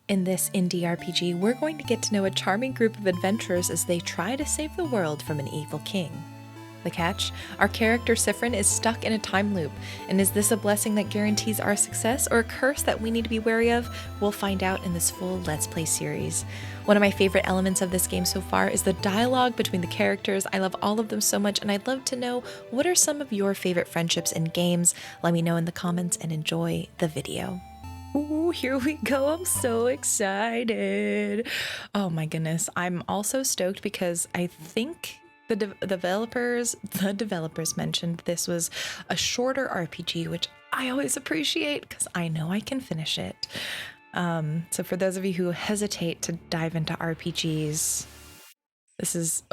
In this indie RPG, we're going to get to know a charming group of adventurers as they try to save the world from an evil king. The catch? Our character Sifrin is stuck in a time loop, and is this a blessing that guarantees our success or a curse that we need to be wary of? We'll find out in this full Let's Play series. One of my favorite elements of this game so far is the dialogue between the characters. I love all of them so much, and I'd love to know, what are some of your favorite friendships in games? Let me know in the comments and enjoy the video. Ooh, here we go. I'm so excited. Oh my goodness. I'm also stoked because I think the developers mentioned this was a shorter RPG, which I always appreciate because I know I can finish it. So for those of you who hesitate to dive into RPGs, this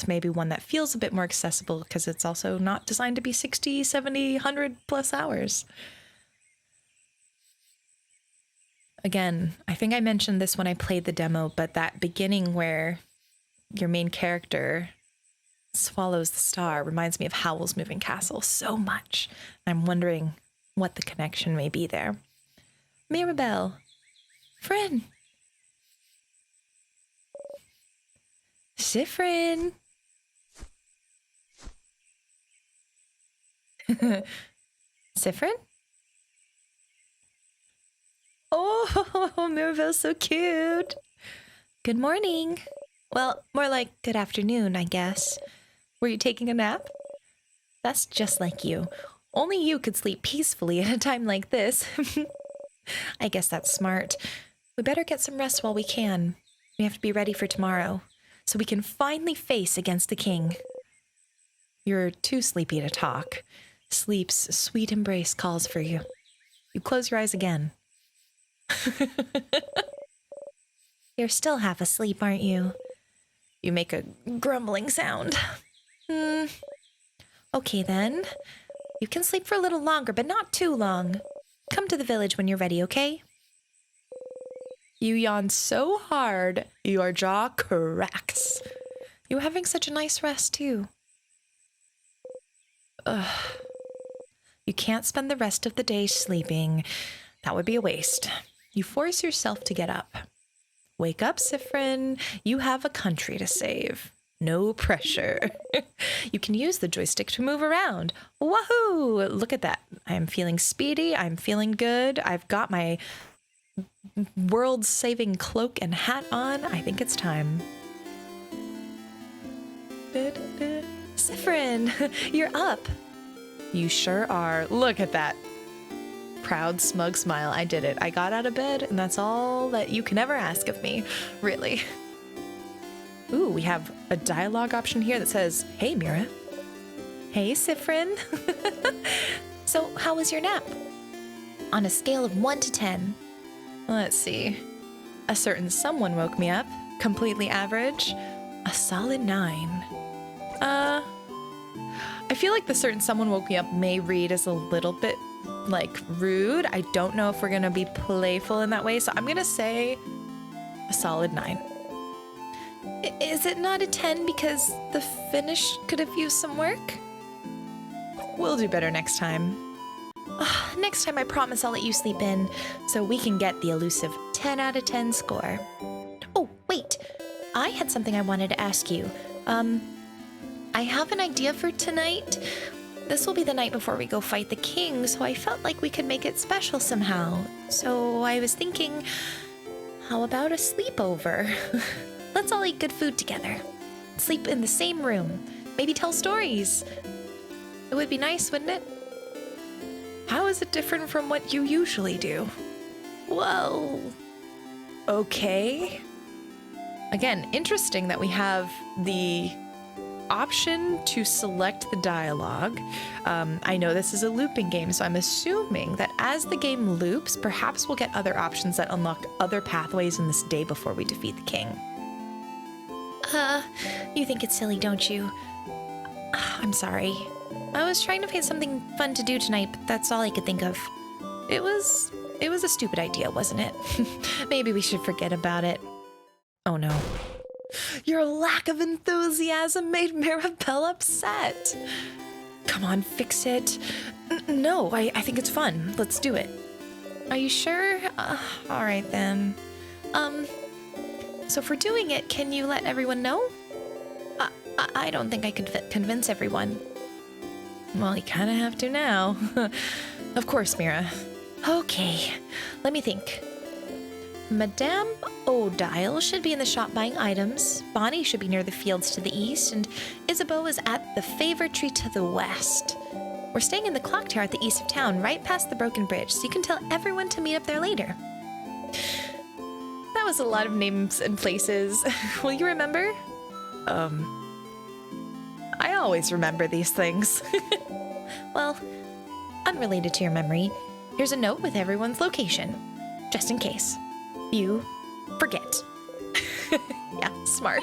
may be one that feels a bit more accessible because it's also not designed to be 60, 70, 100 plus hours. Again, I think I mentioned this when I played the demo, but that beginning where your main character swallows the star reminds me of Howl's Moving Castle so much. I'm wondering what the connection may be there. Mirabelle. Friend. Sifrin. Sifrin? Oh, Mirabelle's so cute. Good morning. Well, more like good afternoon, I guess. Were you taking a nap? That's just like you. Only you could sleep peacefully at a time like this. I guess that's smart. We better get some rest while we can. We have to be ready for tomorrow, so we can finally face against the king. You're too sleepy to talk. Sleep's sweet embrace calls for you. You close your eyes again. You're still half asleep, aren't you? You make a grumbling sound. Okay then. You can sleep for a little longer, but not too long. Come to the village when you're ready, okay? You yawn so hard, your jaw cracks. You're having such a nice rest, too. Ugh. You can't spend the rest of the day sleeping. That would be a waste. You force yourself to get up. Wake up, Sifrin. You have a country to save. No pressure. You can use the joystick to move around. Wahoo! Look at that. I'm feeling speedy. I'm feeling good. I've got my world-saving cloak and hat on. I think it's time. Sifrin, you're up. You sure are. Look at that. Proud, smug smile. I did it. I got out of bed, and that's all that you can ever ask of me. Really. Ooh, we have a dialogue option here that says, "Hey, Mira." Hey, Sifrin. So, how was your nap? On a scale of 1 to 10. Let's see. A certain someone woke me up. Completely average. A solid 9. I feel like the certain someone woke me up may read as a little bit like rude. I don't know if we're gonna be playful in that way, so I'm gonna say a solid 9. Is it not a 10 because the finish could have used some work? We'll do better next time. Next time I promise I'll let you sleep in so we can get the elusive 10 out of 10 score. Oh, wait. I had something I wanted to ask you. I have an idea for tonight. This will be the night before we go fight the king, so I felt like we could make it special somehow. So I was thinking, how about a sleepover? Let's all eat good food together. Sleep in the same room. Maybe tell stories. It would be nice, wouldn't it? How is it different from what you usually do? Well, okay. Again, interesting that we have the option to select the dialogue. I know this is a looping game, so I'm assuming that as the game loops, perhaps we'll get other options that unlock other pathways in this day before we defeat the king. You think it's silly, don't you? I'm sorry. I was trying to find something fun to do tonight, but that's all I could think of. It was a stupid idea, wasn't it? Maybe we should forget about it. Oh no. Your lack of enthusiasm made Mirabelle upset. Come on, fix it. No, I think it's fun. Let's do it. Are you sure? All right then. So for doing it, can you let everyone know? I don't think I could convince everyone. Well, you kind of have to now. Of course, Mira. Okay, let me think. Madame Odile should be in the shop buying items. Bonnie should be near the fields to the east, and Isabeau is at the favor tree to the west. We're staying in the clock tower at the east of town, right past the broken bridge, so you can tell everyone to meet up there later. That was a lot of names and places. Will you remember? I always remember these things. Well, unrelated to your memory, here's a note with everyone's location, just in case you forget. Yeah, smart.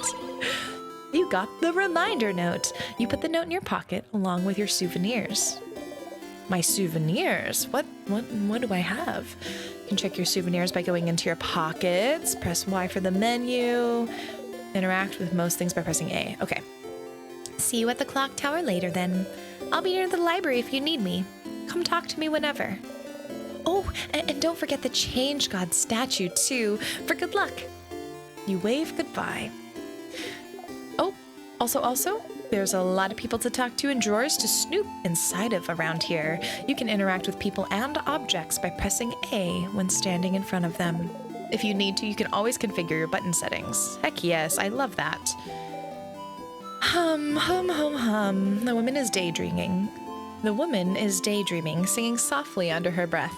You got the reminder note. You put the note in your pocket along with your souvenirs. My souvenirs? What do I have? You can check your souvenirs by going into your pockets, press Y for the menu, interact with most things by pressing A. Okay. See you at the clock tower later then. I'll be near the library if you need me. Come talk to me whenever. Oh, and don't forget the Change God statue too, for good luck. You wave goodbye. Oh, also, there's a lot of people to talk to and drawers to snoop inside of around here. You can interact with people and objects by pressing A when standing in front of them. If you need to, you can always configure your button settings. Heck yes, I love that. Hum. The woman is daydreaming. The woman is daydreaming, singing softly under her breath.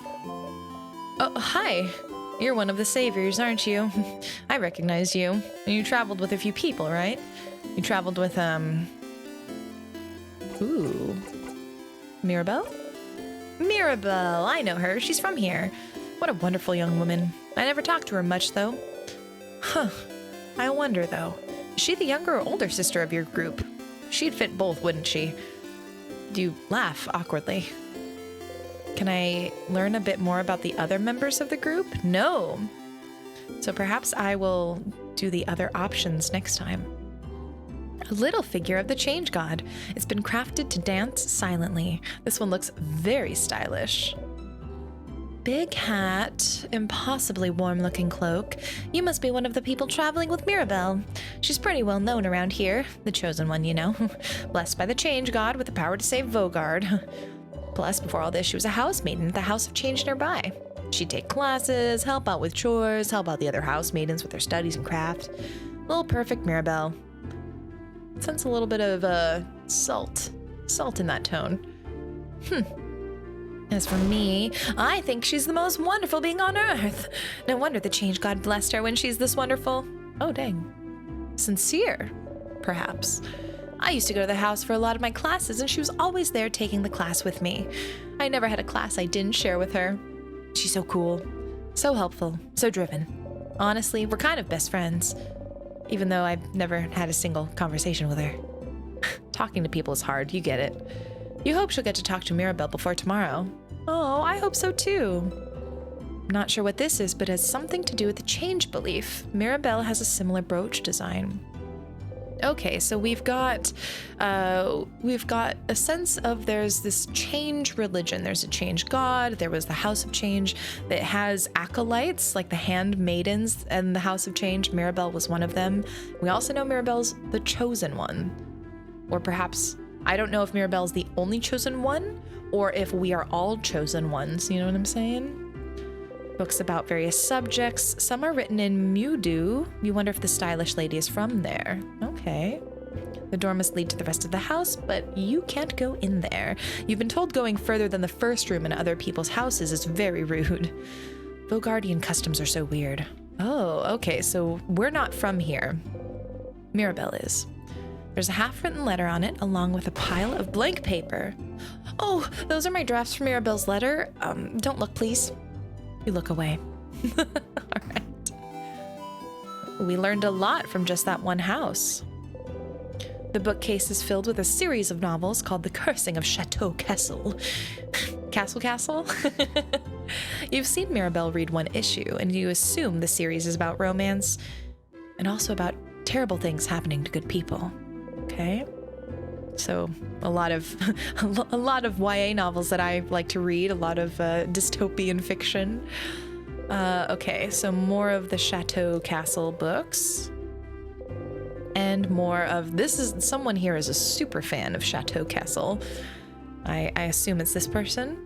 Oh, hi. You're one of the saviors, aren't you? I recognize you. You traveled with a few people, right? You traveled with, Ooh. Mirabelle? Mirabelle, I know her. She's from here. What a wonderful young woman. I never talked to her much, though. Huh. I wonder, though. Is she the younger or older sister of your group? She'd fit both, wouldn't she? You laugh awkwardly. Can I learn a bit more about the other members of the group? No. So perhaps I will do the other options next time. A little figure of the Change God. It's been crafted to dance silently. This one looks very stylish. Big hat, impossibly warm-looking cloak. You must be one of the people traveling with Mirabelle. She's pretty well known around here. The chosen one, you know. Blessed by the Change God with the power to save Vogard. Plus, before all this, she was a housemaiden at the House of Change nearby. She'd take classes, help out with chores, help out the other housemaidens with their studies and craft. Little perfect Mirabelle. Sense a little bit of, salt in that tone. As for me, I think she's the most wonderful being on Earth. No wonder the Change God blessed her when she's this wonderful. Oh, dang. Sincere, perhaps. I used to go to the house for a lot of my classes, and she was always there taking the class with me. I never had a class I didn't share with her. She's so cool, so helpful, so driven. Honestly, we're kind of best friends, even though I've never had a single conversation with her. Talking to people is hard, you get it. You hope she'll get to talk to Mirabelle before tomorrow. Oh, I hope so too. I'm not sure what this is, but it has something to do with the change belief. Mirabelle has a similar brooch design. Okay, so we've got a sense of there's this change religion. There's a change god. There was the House of Change that has acolytes, like the handmaidens and the House of Change. Mirabelle was one of them. We also know Mirabelle's the chosen one. Or perhaps, I don't know if Mirabelle's the only chosen one, or if we are all chosen ones. You know what I'm saying? Books about various subjects. Some are written in Mudu. You wonder if the stylish lady is from there. Okay. The door must lead to the rest of the house, but you can't go in there. You've been told going further than the first room in other people's houses is very rude. Vogardian customs are so weird. Oh, okay, so we're not from here. Mirabelle is. There's a half-written letter on it, along with a pile of blank paper. Oh, those are my drafts for Mirabelle's letter. Don't look, please. You look away. All right. We learned a lot from just that one house. The bookcase is filled with a series of novels called The Cursing of Chateau Castle. Castle? You've seen Mirabelle read one issue, and you assume the series is about romance and also about terrible things happening to good people. Okay? So a lot of a lot of YA novels that I like to read, a lot of dystopian fiction. Okay, so more of the Chateau Castle books. And more of this is someone here is a super fan of Chateau Castle. I assume it's this person.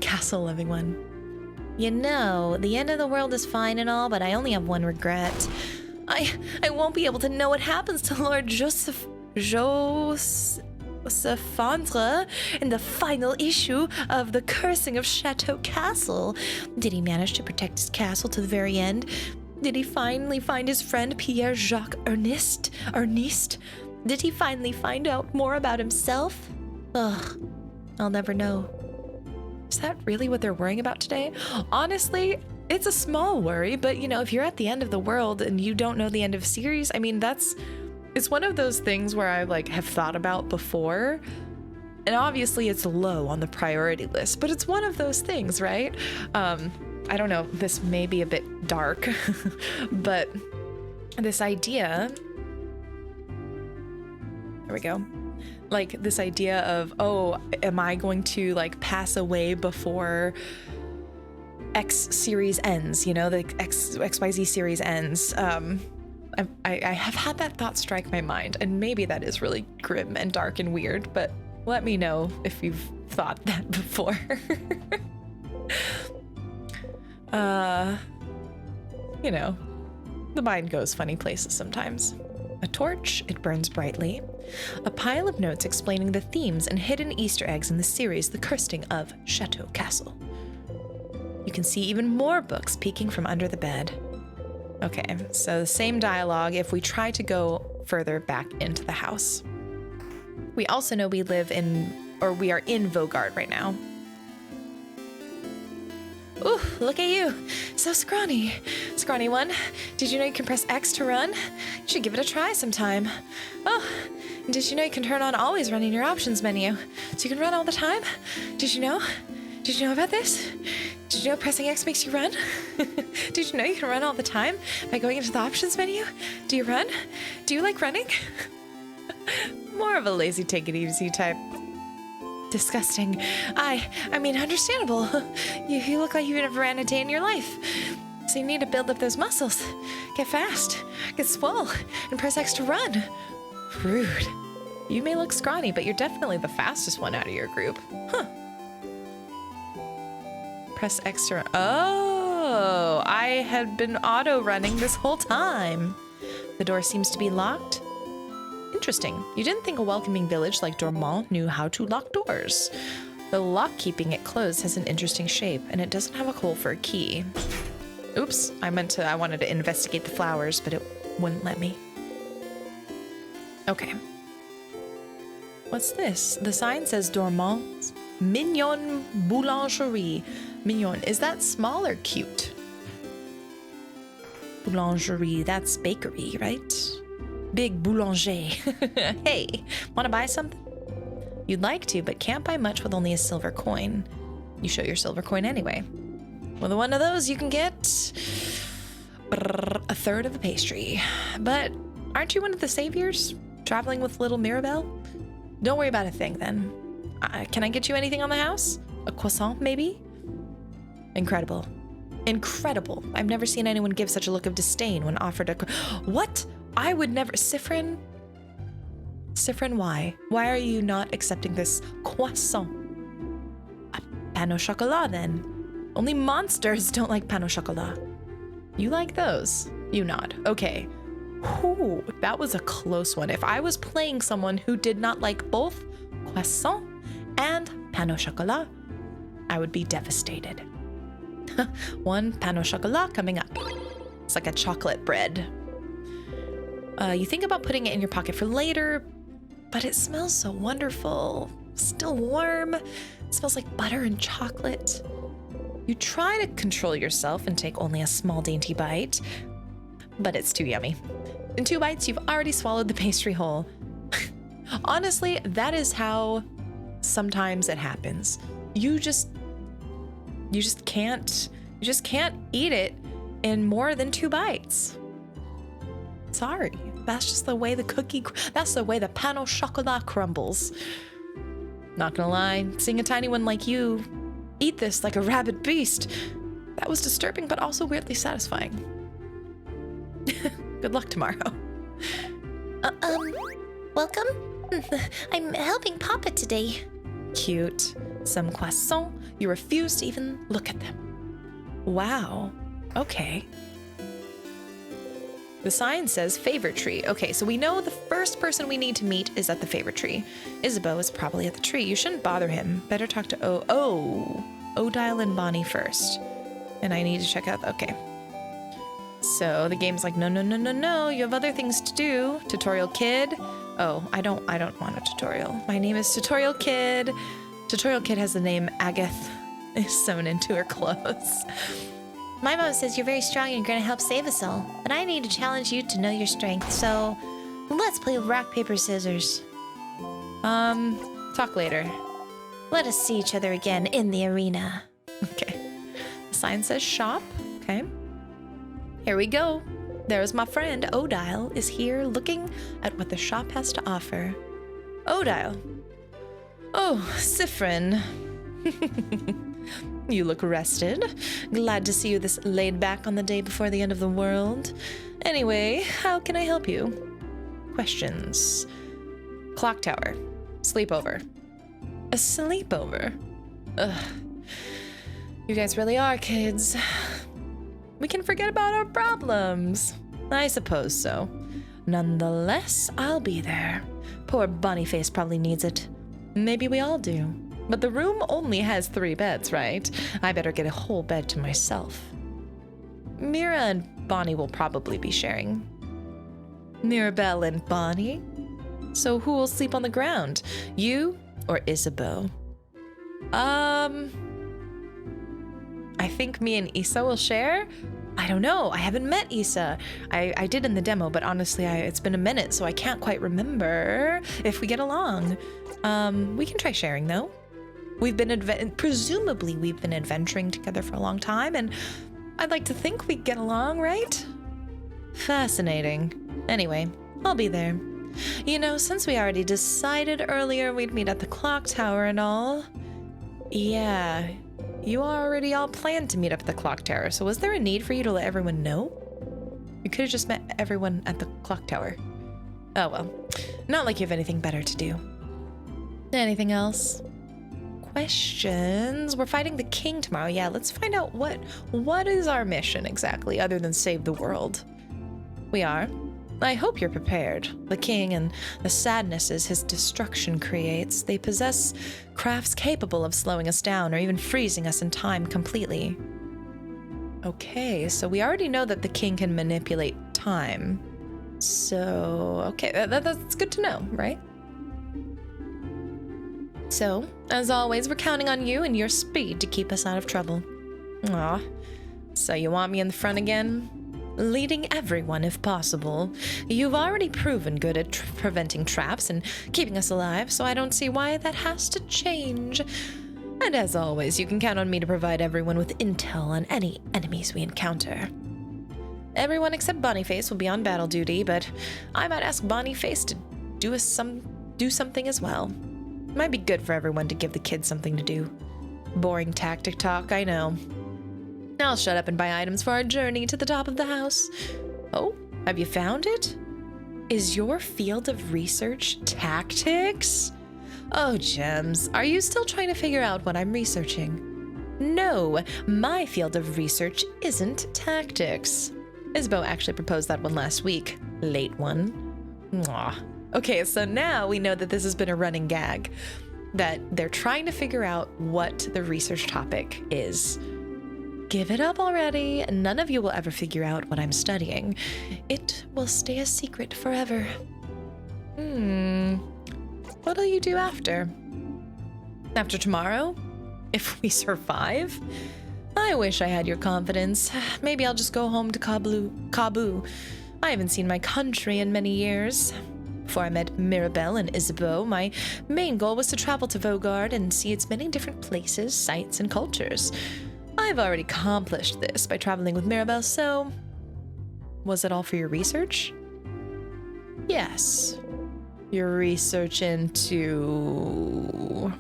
Castle loving one. You know, the end of the world is fine and all, but I only have one regret. I won't be able to know what happens to Lord Josephandre in the final issue of The Cursing of Chateau Castle. Did he manage to protect his castle to the very end? Did he finally find his friend Pierre-Jacques Ernest? Did he finally find out more about himself? Ugh, I'll never know. Is that really what they're worrying about today? Honestly, it's a small worry, but you know, if you're at the end of the world and you don't know the end of a series, I mean, it's one of those things where I like have thought about before. And obviously it's low on the priority list, but it's one of those things, right? I don't know, this may be a bit dark, but this idea, there we go. Like this idea of, oh, am I going to like pass away before X series ends, you know, the XYZ series ends. I have had that thought strike my mind, and maybe that is really grim and dark and weird, but let me know if you've thought that before. You know, the mind goes funny places sometimes. A torch, it burns brightly. A pile of notes explaining the themes and hidden Easter eggs in the series The Cursing of Chateau Castle. You can see even more books peeking from under the bed. Okay, so the same dialogue if we try to go further back into the house. We also know we are in Vogard right now. Ooh, look at you. So scrawny. Scrawny one. Did you know you can press X to run? You should give it a try sometime. Oh, and did you know you can turn on always run in your options menu? So you can run all the time? Did you know? Did you know about this? Did you know pressing X makes you run? Did you know you can run all the time by going into the options menu? Do you run? Do you like running? More of a lazy take it easy type. Disgusting. I mean, understandable. You look like you've never ran a day in your life. So you need to build up those muscles. Get fast, get swole, and press X to run. Rude. You may look scrawny, but you're definitely the fastest one out of your group. Huh. Press X to run. Oh, I had been auto running this whole time. The door seems to be locked. Interesting. You didn't think a welcoming village like Dormont knew how to lock doors. The lock keeping it closed has an interesting shape, and it doesn't have a hole for a key. Oops, I wanted to investigate the flowers, but it wouldn't let me. Okay. What's this? The sign says Dormant's Mignon Boulangerie. Mignon, is that small or cute? Boulangerie, that's bakery, right? Big boulanger. Hey, want to buy something? You'd like to, but can't buy much with only a silver coin. You show your silver coin anyway. With one of those, you can get a third of a pastry. But aren't you one of the saviors traveling with little Mirabelle? Don't worry about a thing then. Can I get you anything on the house? A croissant, maybe? Incredible. Incredible. I've never seen anyone give such a look of disdain when offered a... What? I would never... Siffrin, why? Why are you not accepting this croissant? A pain au chocolat, then. Only monsters don't like pain au chocolat. You like those? You nod. Okay. Ooh, that was a close one. If I was playing someone who did not like both croissant and pain au chocolat, I would be devastated. One pain au chocolat coming up. It's like a chocolate bread. You think about putting it in your pocket for later, but it smells so wonderful. Still warm. It smells like butter and chocolate. You try to control yourself and take only a small dainty bite, but it's too yummy. In 2 bites, you've already swallowed the pastry whole. Honestly, that is how sometimes it happens. You just can't eat it in more than 2 bites. Sorry. That's just the way that's the way the pan au chocolat crumbles. Not gonna lie, seeing a tiny one like you eat this like a rabid beast, that was disturbing but also weirdly satisfying. Good luck tomorrow. Welcome? I'm helping Papa today. Cute. Some croissants. You refuse to even look at them. Wow. Okay. The sign says favorite tree. Okay, so we know the first person we need to meet is at the favorite tree. Isabeau is probably at the tree. You shouldn't bother him. Better talk to Odile and Bonnie first. And I need to check out, okay. So the game's like, no, you have other things to do. Tutorial Kid. Oh, I don't want a tutorial. My name is Tutorial Kid. Tutorial Kid has the name Agath sewn into her clothes. My mom says you're very strong and you're going to help save us all. But I need to challenge you to know your strength, so let's play rock, paper, scissors. Talk later. Let us see each other again in the arena. Okay. The sign says shop. Okay. Here we go. There's my friend. Odile is here looking at what the shop has to offer. Odile. Oh, Siffrin. You look rested. Glad to see you this laid back on the day before the end of the world. Anyway, how can I help you? Questions. Clock tower. Sleepover. A sleepover? Ugh. You guys really are kids. We can forget about our problems. I suppose so. Nonetheless, I'll be there. Poor Bunnyface probably needs it. Maybe we all do. But the room only has 3 beds, right? I better get a whole bed to myself. Mira and Bonnie will probably be sharing. Mirabelle and Bonnie? So who will sleep on the ground? You or Isabeau? I think me and Issa will share. I don't know. I haven't met Issa. I did in the demo, but honestly, it's been a minute, so I can't quite remember if we get along. We can try sharing, though. Presumably we've been adventuring together for a long time, and I'd like to think we get along, right? Fascinating. Anyway, I'll be there. You know, since we already decided earlier we'd meet at the clock tower and all. Yeah, you already all planned to meet up at the clock tower, so was there a need for you to let everyone know? You could have just met everyone at the clock tower. Oh well, not like you have anything better to do. Anything else? Questions? We're fighting the king tomorrow. Yeah, let's find out what is our mission exactly, other than save the world. We are. I hope you're prepared. The king and the sadnesses his destruction creates, they possess crafts capable of slowing us down or even freezing us in time completely. Okay, so we already know that the king can manipulate time. So, okay, that's good to know, right? So, as always, we're counting on you and your speed to keep us out of trouble. Aw, so you want me in the front again? Leading everyone if possible. You've already proven good at preventing traps and keeping us alive, so I don't see why that has to change. And as always, you can count on me to provide everyone with intel on any enemies we encounter. Everyone except Bonnyface will be on battle duty, but I might ask Bonnyface to do something as well. Might be good for everyone to give the kids something to do. Boring tactic talk, I know. I'll shut up and buy items for our journey to the top of the house. Oh, have you found it? Is your field of research tactics? Oh, Gems, are you still trying to figure out what I'm researching? No, my field of research isn't tactics. Isabeau actually proposed that one last week. Late one. Mwah. Okay, so now we know that this has been a running gag, that they're trying to figure out what the research topic is. Give it up already. None of you will ever figure out what I'm studying. It will stay a secret forever. What'll you do after? After tomorrow? If we survive? I wish I had your confidence. Maybe I'll just go home to Kabu. I haven't seen my country in many years. Before I met Mirabelle and Isabeau, my main goal was to travel to Vogard and see its many different places, sites, and cultures. I've already accomplished this by traveling with Mirabelle, so... Was it all for your research? Yes. Your research into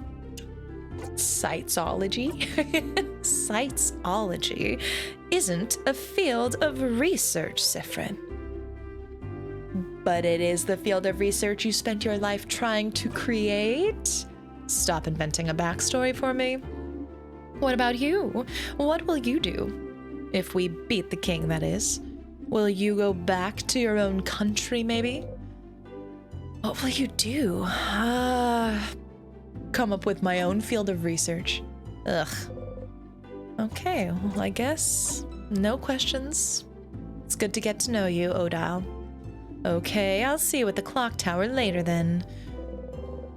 sitesology. Sitesology isn't a field of research, Sifrin. But it is the field of research you spent your life trying to create. Stop inventing a backstory for me. What about you? What will you do? If we beat the king, that is. Will you go back to your own country, maybe? What will you do? Come up with my own field of research. Ugh. Okay, well, I guess no questions. It's good to get to know you, Odile. Okay, I'll see you at the clock tower later then.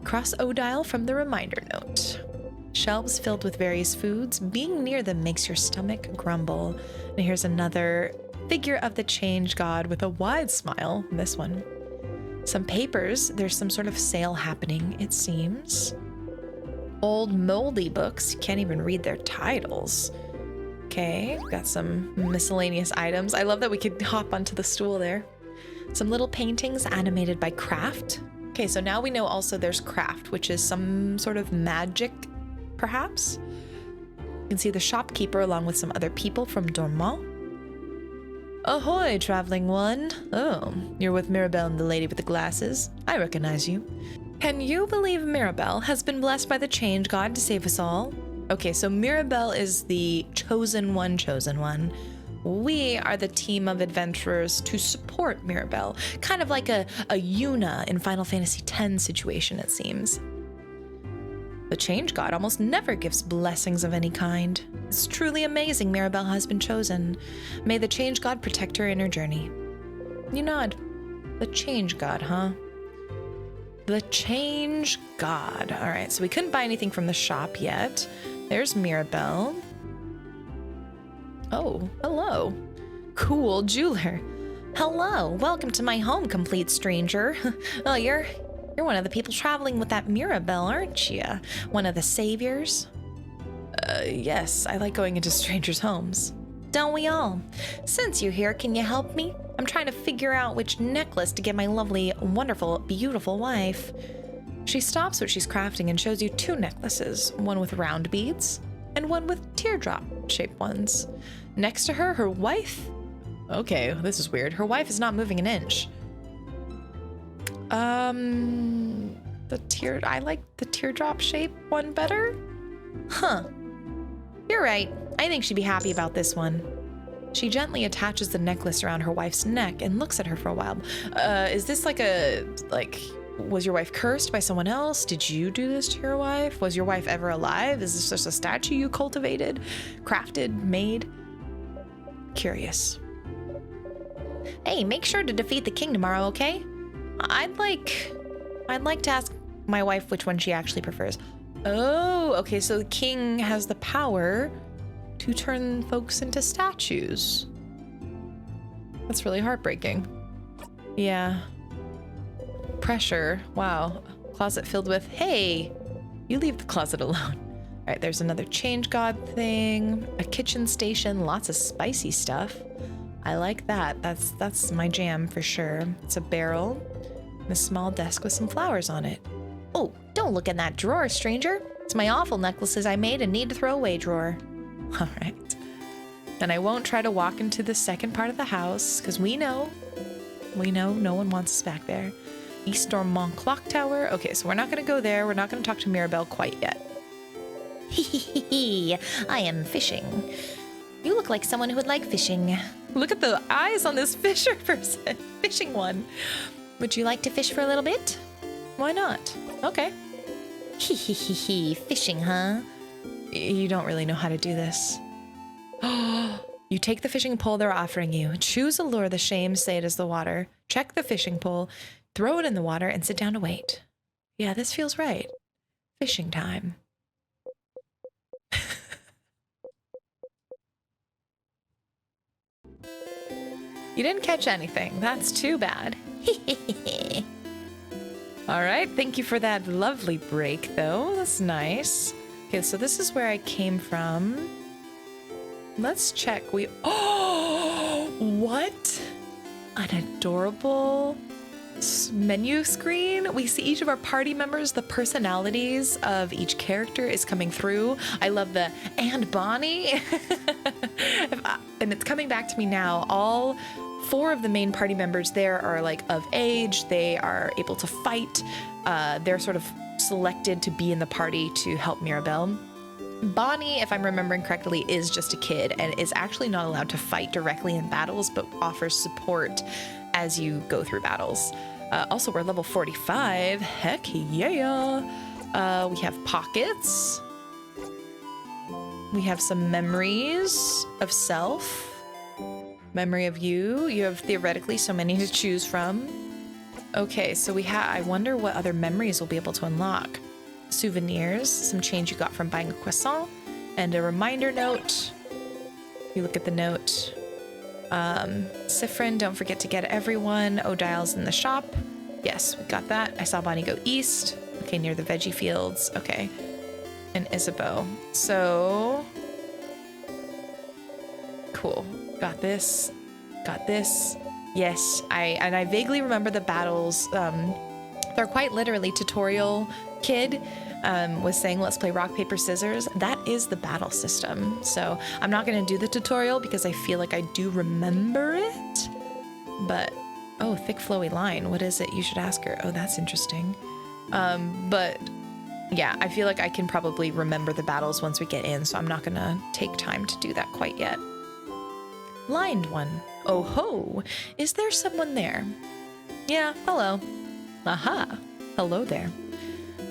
Cross Odile from the reminder note. Shelves filled with various foods. Being near them makes your stomach grumble. And here's another figure of the change god with a wide smile. This one. Some papers. There's some sort of sale happening, it seems. Old moldy books. You can't even read their titles. Okay, got some miscellaneous items. I love that we could hop onto the stool there. Some little paintings animated by craft. Okay, so now we know also there's craft, which is some sort of magic, perhaps. You can see the shopkeeper along with some other people from Dormont. Ahoy, traveling one. Oh, you're with Mirabelle and the lady with the glasses. I recognize you. Can you believe Mirabelle has been blessed by the change god to save us all? Okay, so Mirabelle is the chosen one. We are the team of adventurers to support Mirabelle, kind of like a Yuna in Final Fantasy X situation, it seems. The change god almost never gives blessings of any kind. It's truly amazing Mirabelle has been chosen. May the change god protect her in her journey. You nod. The change god, huh? The change god. All right, so we couldn't buy anything from the shop yet. There's Mirabelle. Oh, hello. Cool jeweler. Hello, welcome to my home, complete stranger. Oh, you're one of the people traveling with that Mirabelle, aren't you? One of the saviors? Yes, I like going into strangers' homes. Don't we all? Since you're here, can you help me? I'm trying to figure out which necklace to get my lovely, wonderful, beautiful wife. She stops what she's crafting and shows you two necklaces, one with round beads and one with teardrop-shaped ones. Next to her, her wife. Okay, this is weird. Her wife is not moving an inch. I like the teardrop shape one better. Huh. You're right. I think she'd be happy about this one. She gently attaches the necklace around her wife's neck and looks at her for a while. Is this was your wife cursed by someone else? Did you do this to your wife? Was your wife ever alive? Is this just a statue you cultivated, crafted, made? Curious. Hey, make sure to defeat the king tomorrow, okay? I'd like to ask my wife which one she actually prefers. Oh, okay, so the king has the power to turn folks into statues. That's really heartbreaking. Yeah. Pressure. Wow. Closet filled with, hey, you leave the closet alone. All right, there's another change god thing, a kitchen station, lots of spicy stuff. I like that. That's my jam for sure. It's a barrel and a small desk with some flowers on it. Oh, don't look in that drawer, stranger. It's my awful necklaces I made and need to throw away drawer. All right. And I won't try to walk into the second part of the house because we know no one wants us back there. East Dormont Clock Tower. Okay, so we're not going to go there. We're not going to talk to Mirabelle quite yet. Hee, I am fishing. You look like someone who would like fishing. Look at the eyes on this fisher person. Fishing one. Would you like to fish for a little bit? Why not? Okay. Fishing, huh? You don't really know how to do this. You take the fishing pole they're offering you. Choose a lure the shame say it is the water. Check the fishing pole, throw it in the water, and sit down to wait. Yeah, this feels right. Fishing time. You didn't catch anything. That's too bad. All right, thank you for that lovely break, though. That's nice. Okay, so this is where I came from. Let's check. Oh, what? An adorable menu screen, we see each of our party members. The personalities of each character is coming through. I love the "and Bonnie." And it's coming back to me now. All 4 of the main party members there are like of age. They are able to fight. They're sort of selected to be in the party to help Mirabelle. Bonnie, if I'm remembering correctly, is just a kid and is actually not allowed to fight directly in battles, but offers support as you go through battles. Also, we're level 45. Heck yeah. We have pockets. We have some memories of self. Memory of you. You have theoretically so many to choose from. Okay, so I wonder what other memories we'll be able to unlock. Souvenirs, some change you got from buying a croissant, and a reminder note. You look at the note. Siffrin, don't forget to get everyone. Odile's in the shop. Yes, we got that. I saw Bonnie go east. Okay, near the veggie fields. Okay. And Isabeau. So... cool. Got this. Got this. Yes, I vaguely remember the battles. They're quite literally tutorial kid was saying, let's play rock, paper, scissors. That is the battle system. So I'm not going to do the tutorial because I feel like I do remember it. But, oh, thick flowy line. What is it? You should ask her. Oh, that's interesting. But yeah, I feel like I can probably remember the battles once we get in. So I'm not going to take time to do that quite yet. Lined one. Oh ho, is there someone there? Yeah, hello. Aha, hello there.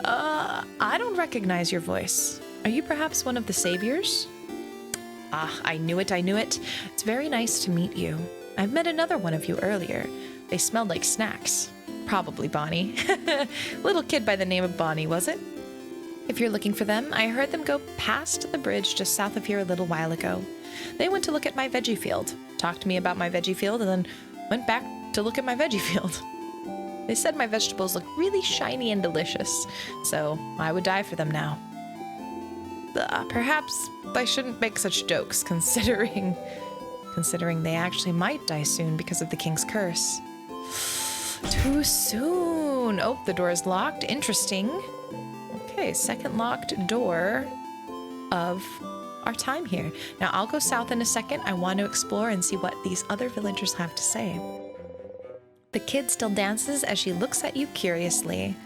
I don't recognize your voice. Are you perhaps one of the saviors? Ah, I knew it. It's very nice to meet you. I've met another one of you earlier. They smelled like snacks. Probably Bonnie. Little kid by the name of Bonnie, was it? If you're looking for them, I heard them go past the bridge just south of here a little while ago. They went to look at my veggie field, talked to me about my veggie field, and then went back to look at my veggie field. They said my vegetables look really shiny and delicious, so I would die for them now. Perhaps I shouldn't make such jokes, considering they actually might die soon because of the king's curse. Too soon. Oh, the door is locked. Interesting. Okay, second locked door of our time here. Now I'll go south in a second. I want to explore and see what these other villagers have to say. The kid still dances as she looks at you curiously.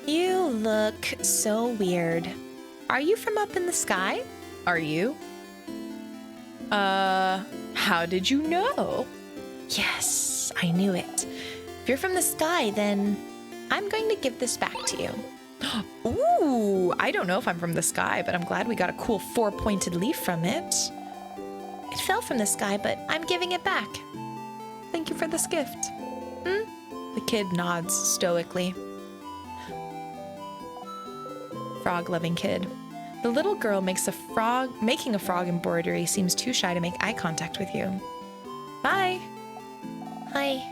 You look so weird. Are you from up in the sky? Are you? How did you know? Yes, I knew it. If you're from the sky, then I'm going to give this back to you. Ooh, I don't know if I'm from the sky, but I'm glad we got a cool 4-pointed leaf from it. It fell from the sky, but I'm giving it back. Thank you for this gift. The kid nods stoically. Frog-loving kid. The little girl making a frog embroidery seems too shy to make eye contact with you. Bye. Hi.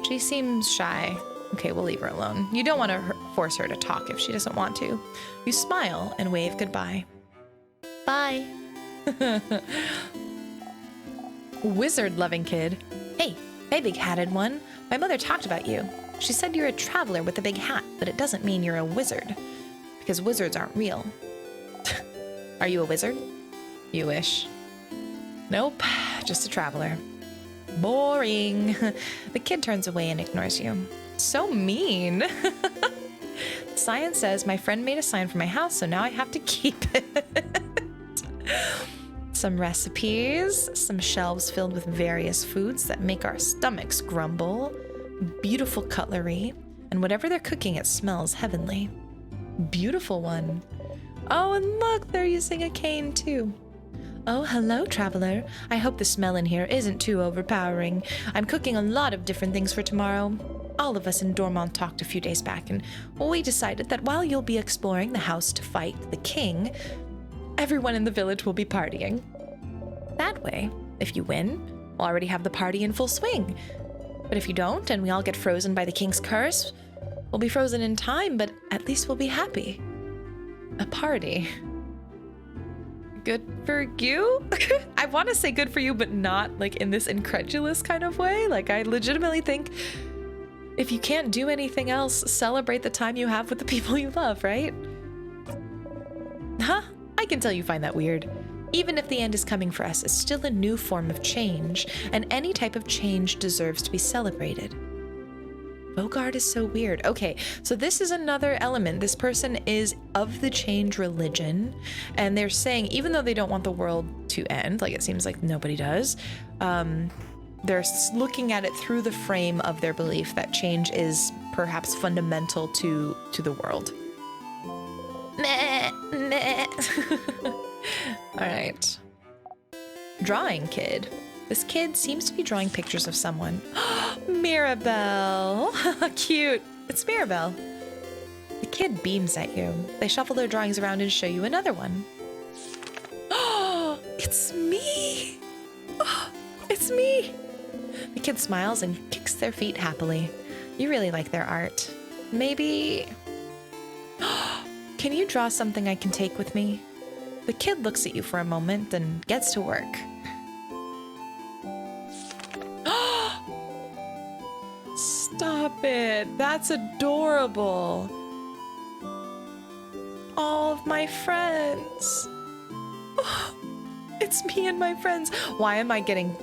She seems shy. Okay, we'll leave her alone. You don't want to force her to talk if she doesn't want to. You smile and wave goodbye. Bye. Wizard-loving kid. Hey, big-hatted one. My mother talked about you. She said you're a traveler with a big hat, but it doesn't mean you're a wizard. Because wizards aren't real. Are you a wizard? You wish. Nope, just a traveler. Boring. The kid turns away and ignores you. So mean. Science says my friend made a sign for my house, so now I have to keep it. Some recipes, some shelves filled with various foods that make our stomachs grumble, beautiful cutlery, and whatever they're cooking, it smells heavenly. Beautiful one. Oh, and look, they're using a cane too. Oh, hello, traveler. I hope the smell in here isn't too overpowering. I'm cooking a lot of different things for tomorrow. All of us in Dormont talked a few days back, and we decided that while you'll be exploring the house to fight the king, everyone in the village will be partying. That way, if you win, we'll already have the party in full swing. But if you don't, and we all get frozen by the king's curse, we'll be frozen in time, but at least we'll be happy. A party. Good for you? I want to say good for you, but not like in this incredulous kind of way. Like, I legitimately think If you can't do anything else, celebrate the time you have with the people you love, right? Huh? I can tell you find that weird. Even if the end is coming for us, it's still a new form of change, and any type of change deserves to be celebrated. Bogart is so weird. Okay, so this is another element. This person is of the change religion, and they're saying even though they don't want the world to end, like it seems like nobody does, they're looking at it through the frame of their belief that change is perhaps fundamental to the world. Meh, meh. All right. Drawing kid. This kid seems to be drawing pictures of someone. Mirabelle. Cute. It's Mirabelle. The kid beams at you. They shuffle their drawings around and show you another one. It's me. It's me. The kid smiles and kicks their feet happily. You really like their art. Maybe... Can you draw something I can take with me? The kid looks at you for a moment and gets to work. Stop it. That's adorable. All of my friends. It's me and my friends. Why am I getting...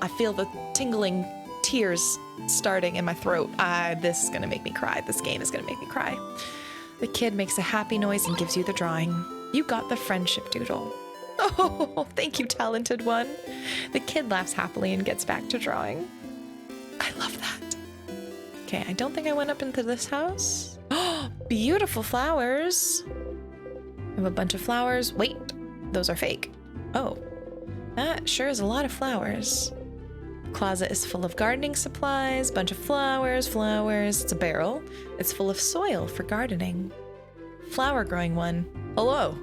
I feel the tingling tears starting in my throat. This is gonna make me cry. This game is gonna make me cry. The kid makes a happy noise and gives you the drawing. You got the friendship doodle. Oh, thank you, talented one. The kid laughs happily and gets back to drawing. I love that. Okay, I don't think I went up into this house. Oh, beautiful flowers. I have a bunch of flowers. Wait, those are fake. Oh, that sure is a lot of flowers. Closet is full of gardening supplies, bunch of flowers. It's a barrel. It's full of soil for gardening. Flower growing one. Hello.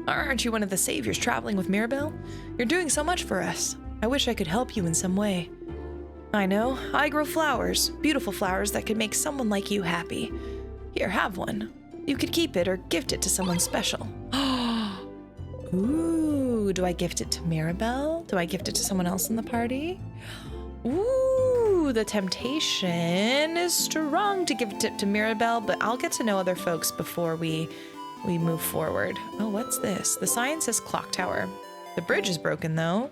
Aren't you one of the saviors traveling with Mirabelle? You're doing so much for us. I wish I could help you in some way. I know. I grow flowers. Beautiful flowers that could make someone like you happy. Here, have one. You could keep it or gift it to someone special. Ooh, do I gift it to Mirabelle? Do I gift it to someone else in the party? Ooh, the temptation is strong to give it to Mirabelle, but I'll get to know other folks before we move forward. Oh, what's this? The sign says clock tower. The bridge is broken, though.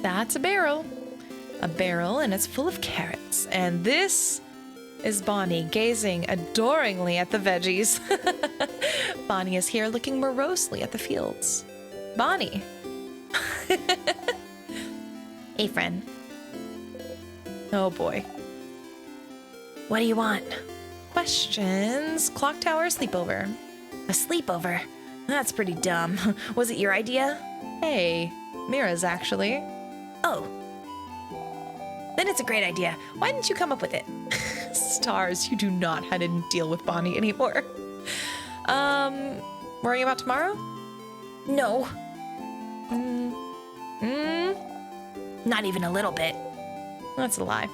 That's a barrel. A barrel, and it's full of carrots. And this is Bonnie gazing adoringly at the veggies. Bonnie is here looking morosely at the fields. Bonnie. Hey, friend. Oh boy. What do you want? Questions. Clock tower sleepover. A sleepover? That's pretty dumb. Was it your idea? Hey, Mira's actually. Oh. Then it's a great idea. Why didn't you come up with it? Stars, you do not have to deal with Bonnie anymore. Worrying about tomorrow? No. Not even a little bit. That's a lie.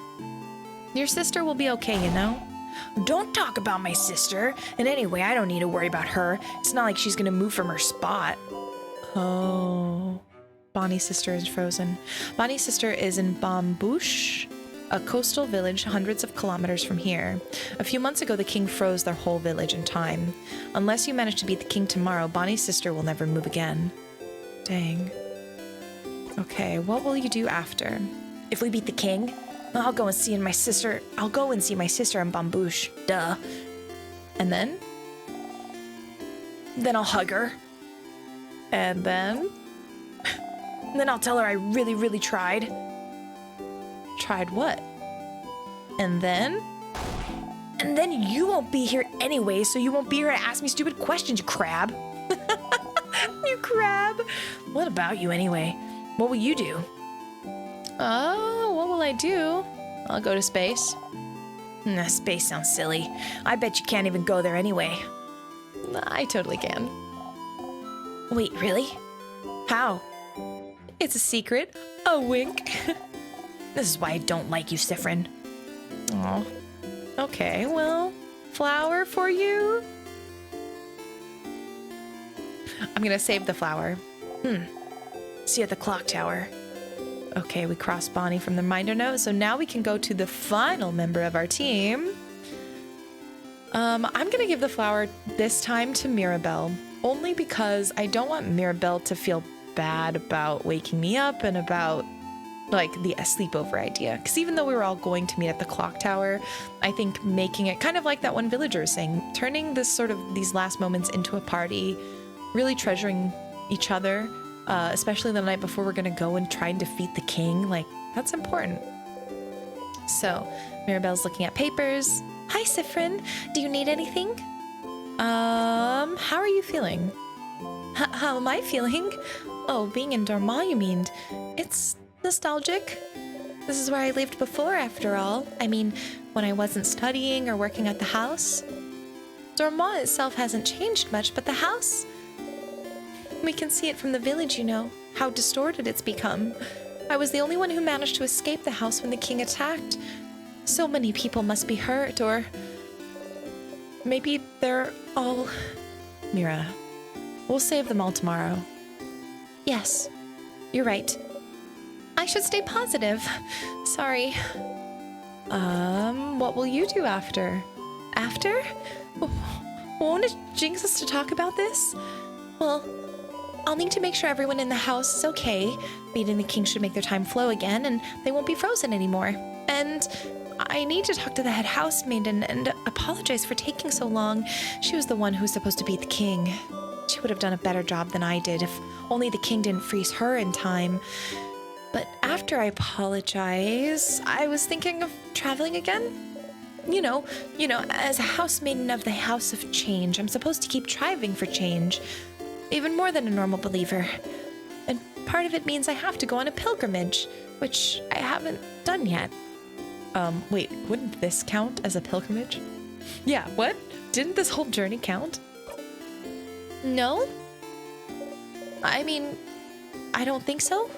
Your sister will be okay, you know? Don't talk about my sister. And anyway, I don't need to worry about her. It's not like she's gonna move from her spot. Oh. Bonnie's sister is frozen. Bonnie's sister is in Bambouche, a coastal village hundreds of kilometers from here. A few months ago, the king froze their whole village in time. Unless you manage to beat the king tomorrow, Bonnie's sister will never move again. Dang. Okay, what will you do after? If we beat the king, I'll go and see my sister. I'll go and see my sister in Bambouche. Duh. And then? Then I'll hug her. And then? And then I'll tell her I really, really tried. Tried what? And then? And then you won't be here anyway, so you won't be here to ask me stupid questions, you crab. You crab? What about you anyway? What will you do? Oh, what will I do? I'll go to space. Nah, space sounds silly. I bet you can't even go there anyway. I totally can. Wait, really? How? It's a secret. A wink. This is why I don't like you, Sifrin. Oh. Okay, well, flower for you? I'm gonna save the flower. See you at the clock tower. Okay, we crossed Bonnie from the reminder note, so now we can go to the final member of our team. I'm gonna give the flower this time to Mirabelle, only because I don't want Mirabelle to feel bad about waking me up and about like the sleepover idea. Because even though we were all going to meet at the clock tower, I think making it kind of like that one villager was saying, turning this sort of these last moments into a party, really treasuring each other, especially the night before we're gonna go and try and defeat the king, like that's important. So Mirabelle's looking at papers. Hi, Sifrin. Do you need anything? How are you feeling? How am I feeling? Oh, being in Dormont, you mean? It's nostalgic. This is where I lived before, after all. I mean, when I wasn't studying or working at the house. Dormont itself hasn't changed much, but the house... We can see it from the village, you know, how distorted it's become. I was the only one who managed to escape the house when the king attacked. So many people must be hurt, or maybe they're all... Mira, we'll save them all tomorrow. Yes, you're right. I should stay positive. Sorry. What will you do after? After? Won't it jinx us to talk about this? Well, I'll need to make sure everyone in the house is okay. Meeting the king should make their time flow again, and they won't be frozen anymore. And I need to talk to the head housemaid and apologize for taking so long. She was the one who was supposed to beat the king. She would have done a better job than I did if only the king didn't freeze her in time. But after I apologize, I was thinking of traveling again. You know, as a housemaiden of the House of Change, I'm supposed to keep striving for change, even more than a normal believer. And part of it means I have to go on a pilgrimage, which I haven't done yet. Wait, wouldn't this count as a pilgrimage? Yeah, what? Didn't this whole journey count? No? I mean, I don't think so.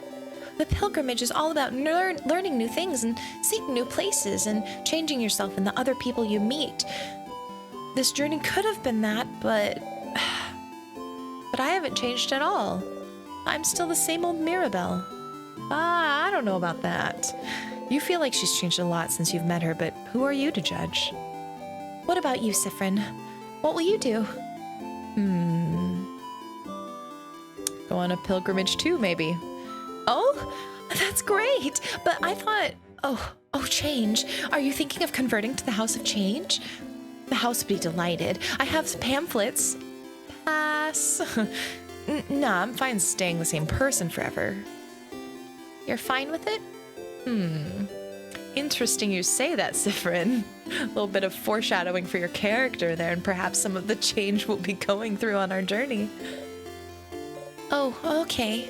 The pilgrimage is all about learning new things and seeing new places and changing yourself and the other people you meet. This journey could have been that, but I haven't changed at all. I'm still the same old Mirabelle. I don't know about that. You feel like she's changed a lot since you've met her, but who are you to judge? What about you, Sifrin? What will you do? Go on a pilgrimage too, maybe. Oh, that's great. But I thought, oh, change. Are you thinking of converting to the House of Change? The house would be delighted. I have pamphlets. Pass. Nah, I'm fine staying the same person forever. You're fine with it? Interesting you say that, Sifrin. A little bit of foreshadowing for your character there, and perhaps some of the change we'll be going through on our journey. Oh, okay.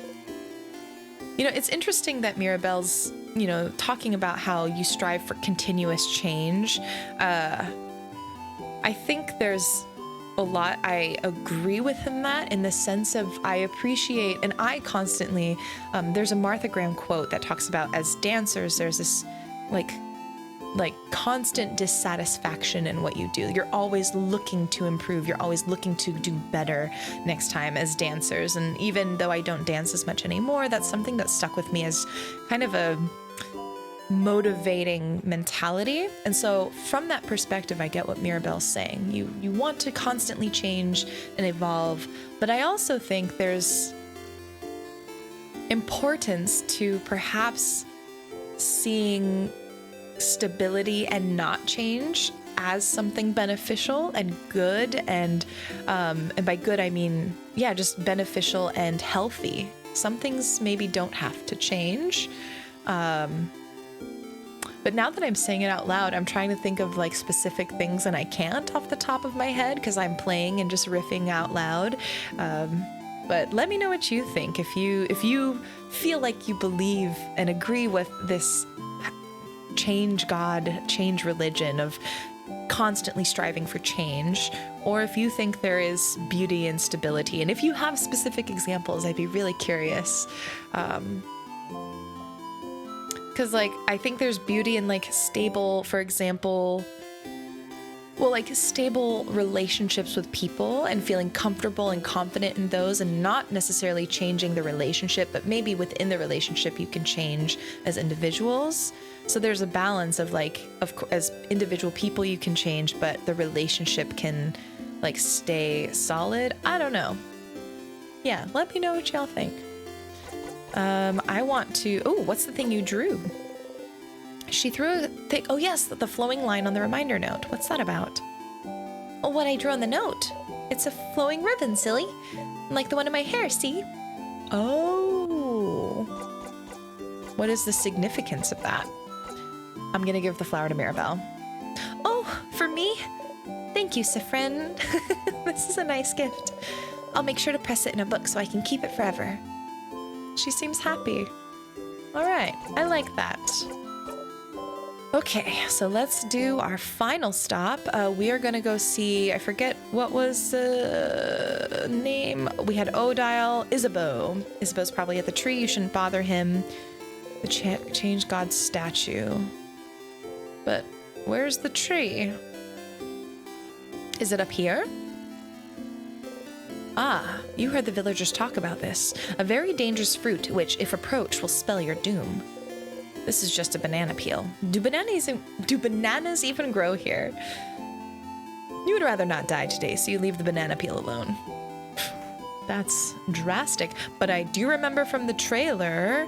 You know, it's interesting that Mirabelle's, talking about how you strive for continuous change. I think there's a lot I agree with in that, in the sense of I appreciate, and I constantly, there's a Martha Graham quote that talks about as dancers, there's this like constant dissatisfaction in what you do. You're always looking to improve. You're always looking to do better next time as dancers. And even though I don't dance as much anymore, that's something that stuck with me as kind of a motivating mentality. And so from that perspective, I get what Mirabelle's saying. You want to constantly change and evolve, but I also think there's importance to perhaps seeing stability and not change as something beneficial and good, and by good I mean just beneficial and healthy. Some things maybe don't have to change. But now that I'm saying it out loud, I'm trying to think of like specific things, and I can't off the top of my head because I'm playing and just riffing out loud. But let me know what you think. If you feel like you believe and agree with this change God, change religion of constantly striving for change, or if you think there is beauty in stability. And if you have specific examples, I'd be really curious. Because, I think there's beauty in, stable, for example, well, like stable relationships with people and feeling comfortable and confident in those, and not necessarily changing the relationship, but maybe within the relationship you can change as individuals. So there's a balance of like, as individual people you can change, but the relationship can like stay solid. I don't know. Yeah, let me know what y'all think. I want to, oh, what's the thing you drew? She threw a thick, oh yes, the flowing line on the reminder note. What's that about? Oh, what I drew on the note. It's a flowing ribbon, silly. Like the one in my hair, see? Oh. What is the significance of that? I'm gonna give the flower to Mirabelle. Oh, for me? Thank you, Sifren. This is a nice gift. I'll make sure to press it in a book so I can keep it forever. She seems happy. All right, I like that. Okay, so let's do our final stop. We are gonna go see, I forget what was the name. We had Odile, Isabeau. Isabeau's probably at the tree, you shouldn't bother him. The change God's statue. But where's the tree? Is it up here? Ah, you heard the villagers talk about this. A very dangerous fruit which, if approached, will spell your doom. This is just a banana peel. Do bananas even grow here? You would rather not die today, so you leave the banana peel alone. That's drastic, but I do remember from the trailer,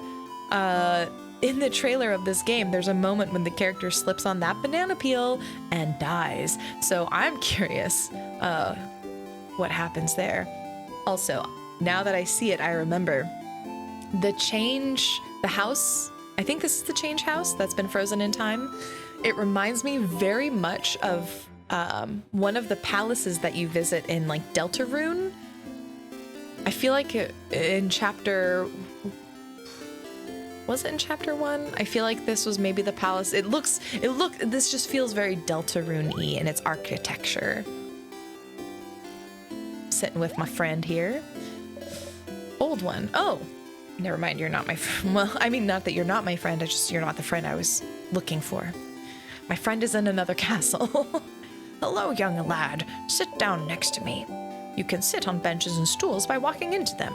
in the trailer of this game, there's a moment when the character slips on that banana peel and dies. So I'm curious what happens there. Also, now that I see it, I remember the house, I think this is the change house that's been frozen in time. It reminds me very much of one of the palaces that you visit in like Deltarune. I feel like in chapter, was it in chapter 1? I feel like this was maybe the palace. This just feels very Deltarune-y in its architecture. Sitting with my friend here. Old one. Oh, never mind, you're not my friend. Well, I mean, not that you're not my friend, you're not the friend I was looking for. My friend is in another castle. Hello, young lad. Sit down next to me. You can sit on benches and stools by walking into them.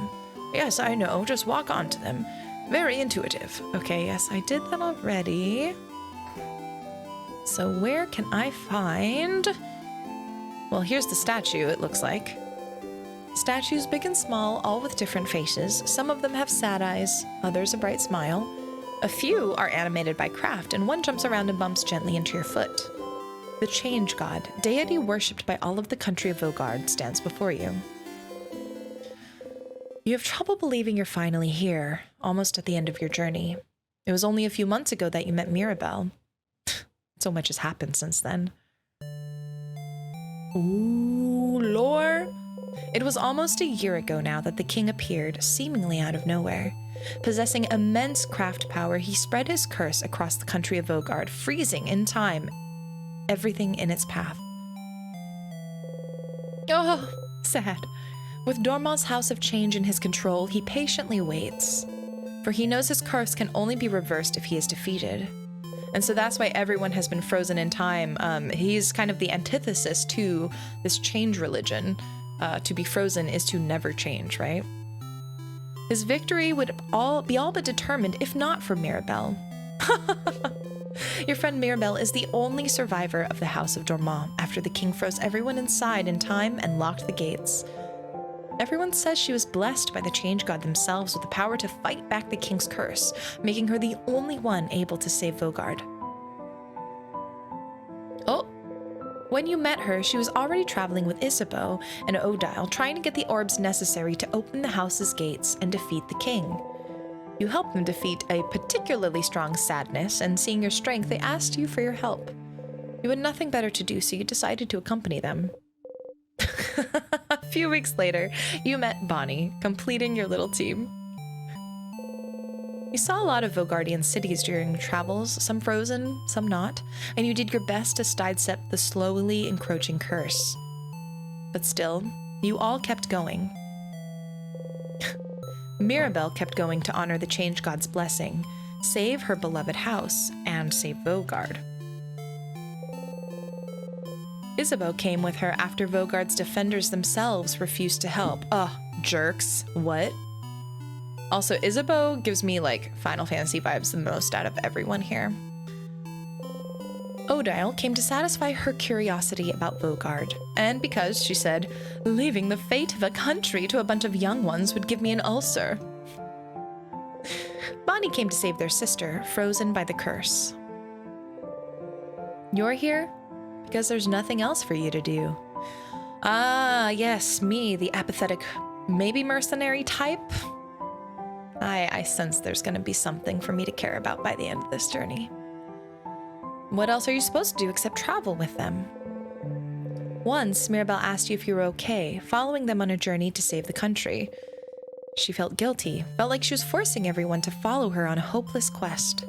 Yes, I know, just walk onto them. Very intuitive. Okay, yes, I did that already. So where can I find... Well, here's the statue, it looks like. Statues big and small, all with different faces. Some of them have sad eyes, others a bright smile. A few are animated by craft, and one jumps around and bumps gently into your foot. The Change God, deity worshipped by all of the country of Vogard, stands before you. You have trouble believing you're finally here, almost at the end of your journey. It was only a few months ago that you met Mirabelle. So much has happened since then. Ooh, lore! It was almost a year ago now that the king appeared, seemingly out of nowhere. Possessing immense craft power, he spread his curse across the country of Vogard, freezing in time everything in its path. Oh, sad. With Dormont's House of Change in his control, he patiently waits. For he knows his curse can only be reversed if he is defeated. And so that's why everyone has been frozen in time. He's kind of the antithesis to this change religion. To be frozen is to never change, right? His victory would be all but determined if not for Mirabelle. Your friend Mirabelle is the only survivor of the House of Dormont after the king froze everyone inside in time and locked the gates. Everyone says she was blessed by the Change God themselves with the power to fight back the king's curse, making her the only one able to save Vogard. Oh, when you met her, she was already traveling with Isabeau and Odile, trying to get the orbs necessary to open the house's gates and defeat the king. You helped them defeat a particularly strong sadness, and seeing your strength, they asked you for your help. You had nothing better to do, so you decided to accompany them. A few weeks later, you met Bonnie, completing your little team. You saw a lot of Vogardian cities during your travels, some frozen, some not, and you did your best to sidestep the slowly encroaching curse. But still, you all kept going. Mirabelle kept going to honor the Change God's blessing, save her beloved house, and save Vogard. Isabeau came with her after Vogard's defenders themselves refused to help. Ugh, jerks. What? Also, Isabeau gives me like Final Fantasy vibes the most out of everyone here. Odile came to satisfy her curiosity about Vogard, and because, she said, leaving the fate of a country to a bunch of young ones would give me an ulcer. Bonnie came to save their sister, frozen by the curse. You're here because there's nothing else for you to do. Ah, yes, me, the apathetic, maybe mercenary type. I sense there's going to be something for me to care about by the end of this journey. What else are you supposed to do except travel with them? Once, Mirabelle asked you if you were okay, following them on a journey to save the country. She felt guilty, felt like she was forcing everyone to follow her on a hopeless quest.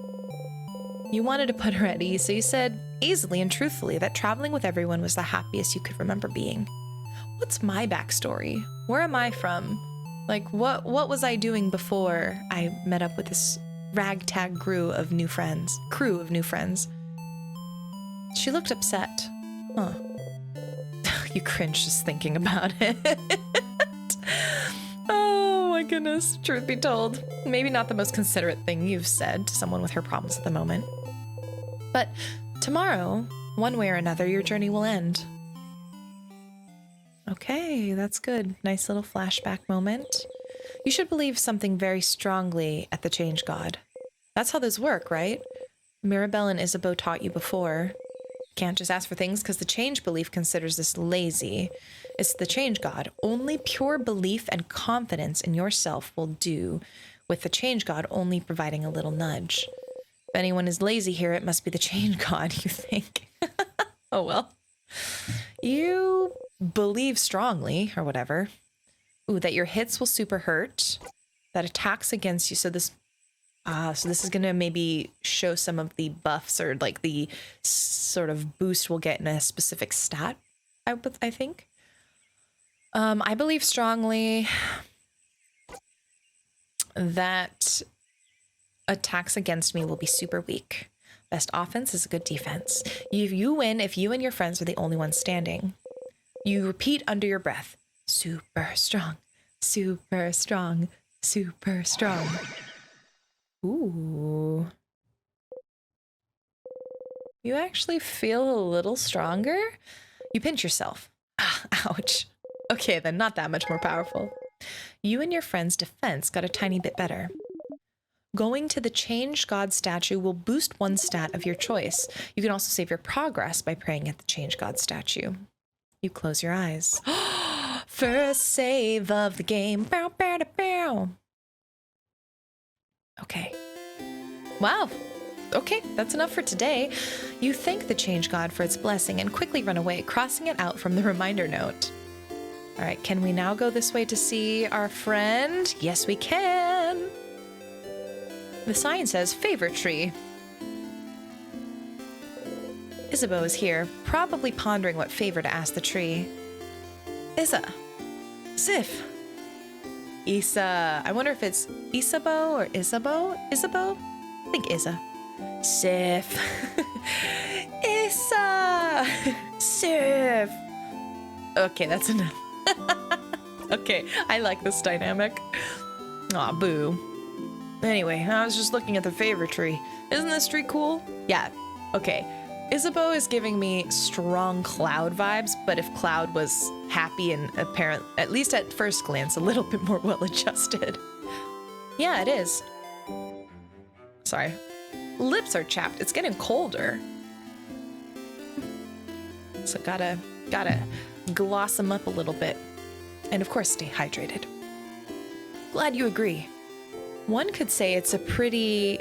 You wanted to put her at ease, so you said, easily and truthfully, that traveling with everyone was the happiest you could remember being. What's my backstory? Where am I from? Like, what was I doing before I met up with this ragtag crew of new friends? She looked upset. Huh. You cringe just thinking about it. Oh my goodness, truth be told. Maybe not the most considerate thing you've said to someone with her problems at the moment. But tomorrow, one way or another, your journey will end. Okay, that's good. Nice little flashback moment. You should believe something very strongly at the Change God. That's how this works, right? Mirabelle and Isabeau taught you before. Can't just ask for things because the change belief considers this lazy. It's the change God. Only pure belief and confidence in yourself will do, with the change God only providing a little nudge. If anyone is lazy here, it must be the change God, you think. Oh well. You believe strongly, or whatever. Ooh, that your hits will super hurt. That attacks against you. So this is going to maybe show some of the buffs or like the sort of boost we'll get in a specific stat, I think. I believe strongly that attacks against me will be super weak. Best offense is a good defense. You win if you and your friends are the only ones standing. You repeat under your breath. Super strong, super strong, super strong. Ooh. You actually feel a little stronger? You pinch yourself. Ah, ouch. Okay, then not that much more powerful. You and your friend's defense got a tiny bit better. Going to the Change God statue will boost one stat of your choice. You can also save your progress by praying at the Change God statue. You close your eyes. First save of the game. Bow, bow, da, bow. Okay. Wow. Okay, that's enough for today. You thank the Change God for its blessing and quickly run away, crossing it out from the reminder note. All right, can we now go this way to see our friend? Yes, we can. The sign says favorite tree. Isabeau is here, probably pondering what favor to ask the tree. Isa. Sif. Isa. I wonder if it's Isabeau or Isabeau? Isabeau? I think Isa. Sif. Isa. Sif. Okay, that's enough. Okay, I like this dynamic. Aw, boo. Anyway, I was just looking at the favorite tree. Isn't this tree cool? Yeah. Okay. Isabeau is giving me strong Cloud vibes, but if Cloud was happy and apparent, at least at first glance, a little bit more well-adjusted. Yeah, it is. Sorry. Lips are chapped. It's getting colder. So gotta gloss them up a little bit. And of course, stay hydrated. Glad you agree. One could say it's a pretty,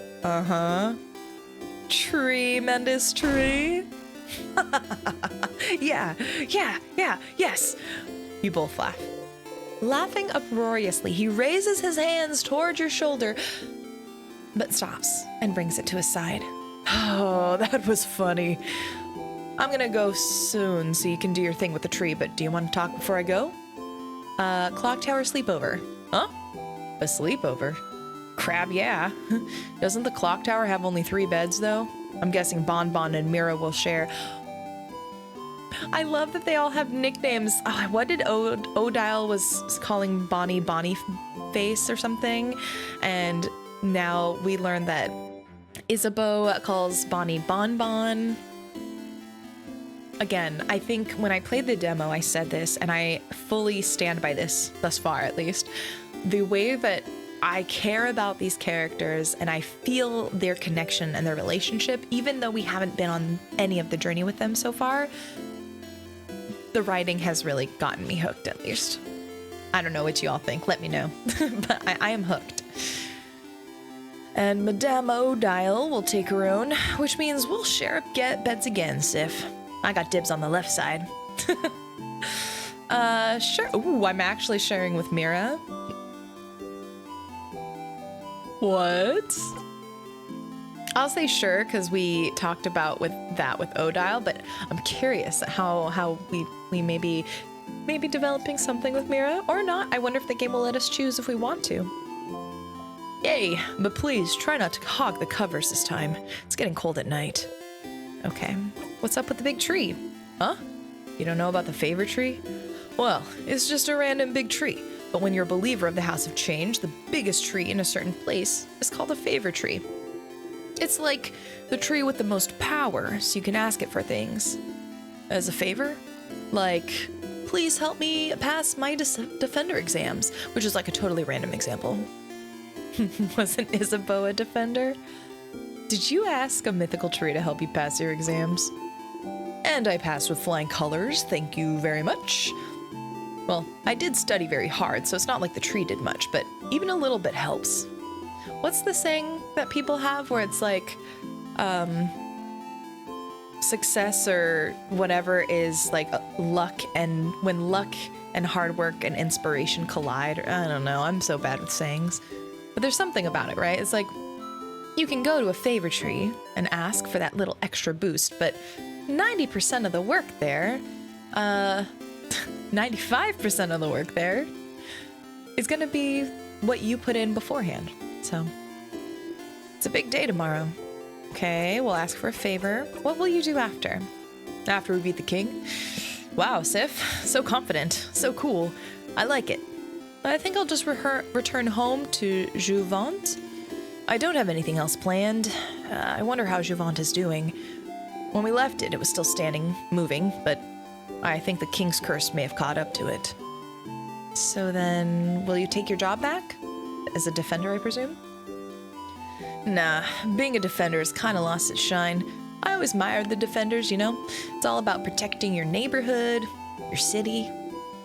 tremendous tree. Yeah, yes. You both laugh. Laughing uproariously, he raises his hands toward your shoulder, but stops and brings it to his side. Oh, that was funny. I'm gonna go soon so you can do your thing with the tree, but do you want to talk before I go? Clock tower sleepover. Huh? A sleepover? Crab, yeah. Doesn't the clock tower have only 3 beds, though? I'm guessing Bon Bon and Mira will share. I love that they all have nicknames. Oh, what did Odile was calling Bonnie Face or something? And now we learned that Isabeau calls Bonnie Bonbon. Again, I think when I played the demo, I said this, and I fully stand by this thus far, at least. The way that I care about these characters and I feel their connection and their relationship, even though we haven't been on any of the journey with them so far, the writing has really gotten me hooked, at least. I don't know what you all think. Let me know. But I am hooked. And Madame Odile will take her own, which means we'll share beds again, Sif. I got dibs on the left side. Sure. Ooh, I'm actually sharing with Mira. What? I'll say sure, because we talked about with Odile, but I'm curious how we may be developing something with Mira or not. I wonder if the game will let us choose if we want to. Yay, but please try not to hog the covers this time. It's getting cold at night. Okay, what's up with the big tree? Huh? You don't know about the favor tree? Well, it's just a random big tree. But when you're a believer of the House of Change, the biggest tree in a certain place is called a favor tree. It's like the tree with the most power, so you can ask it for things. As a favor? Like, please help me pass my defender exams, which is like a totally random example. Wasn't Isabeau a defender? Did you ask a mythical tree to help you pass your exams? And I passed with flying colors, thank you very much. Well, I did study very hard, so it's not like the tree did much, but even a little bit helps. What's the saying that people have where it's like, success or whatever is like luck, and when luck and hard work and inspiration collide? I don't know, I'm so bad with sayings. But there's something about it, right? It's like, you can go to a favor tree and ask for that little extra boost, but 90% of the work there, 95% of the work there is going to be what you put in beforehand. So it's a big day tomorrow. Okay, we'll ask for a favor. What will you do after? After we beat the king? Wow, Sif, so confident, so cool. I like it. I think I'll just return home to Jouvant. I don't have anything else planned. I wonder how Jouvant is doing. When we left it, it was still standing, moving, but I think the king's curse may have caught up to it. So then, will you take your job back? As a defender, I presume? Nah, being a defender has kind of lost its shine. I always admired the defenders, you know? It's all about protecting your neighborhood, your city,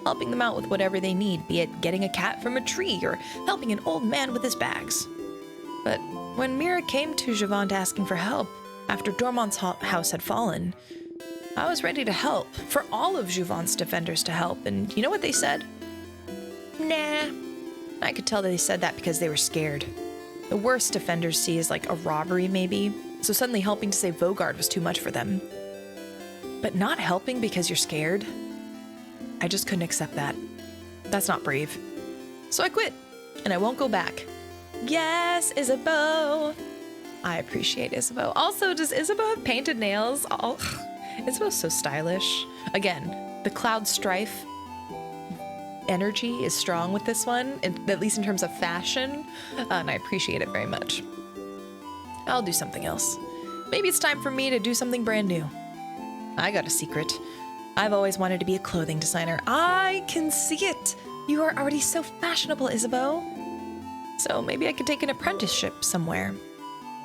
helping them out with whatever they need, be it getting a cat from a tree or helping an old man with his bags. But when Mira came to Jouvant asking for help, after Dormont's house had fallen, I was ready to help, for all of Jouvant's defenders to help, and you know what they said? Nah. I could tell that they said that because they were scared. The worst defenders see is like a robbery, maybe, so suddenly helping to save Vogard was too much for them. But not helping because you're scared? I just couldn't accept that. That's not brave. So I quit, and I won't go back. Yes, Isabeau! I appreciate Isabeau. Also, does Isabeau have painted nails? Oh, Isabeau's so stylish. Again, the Cloud Strife energy is strong with this one, at least in terms of fashion, and I appreciate it very much. I'll do something else. Maybe it's time for me to do something brand new. I got a secret. I've always wanted to be a clothing designer. I can see it! You are already so fashionable, Isabeau. So maybe I could take an apprenticeship somewhere.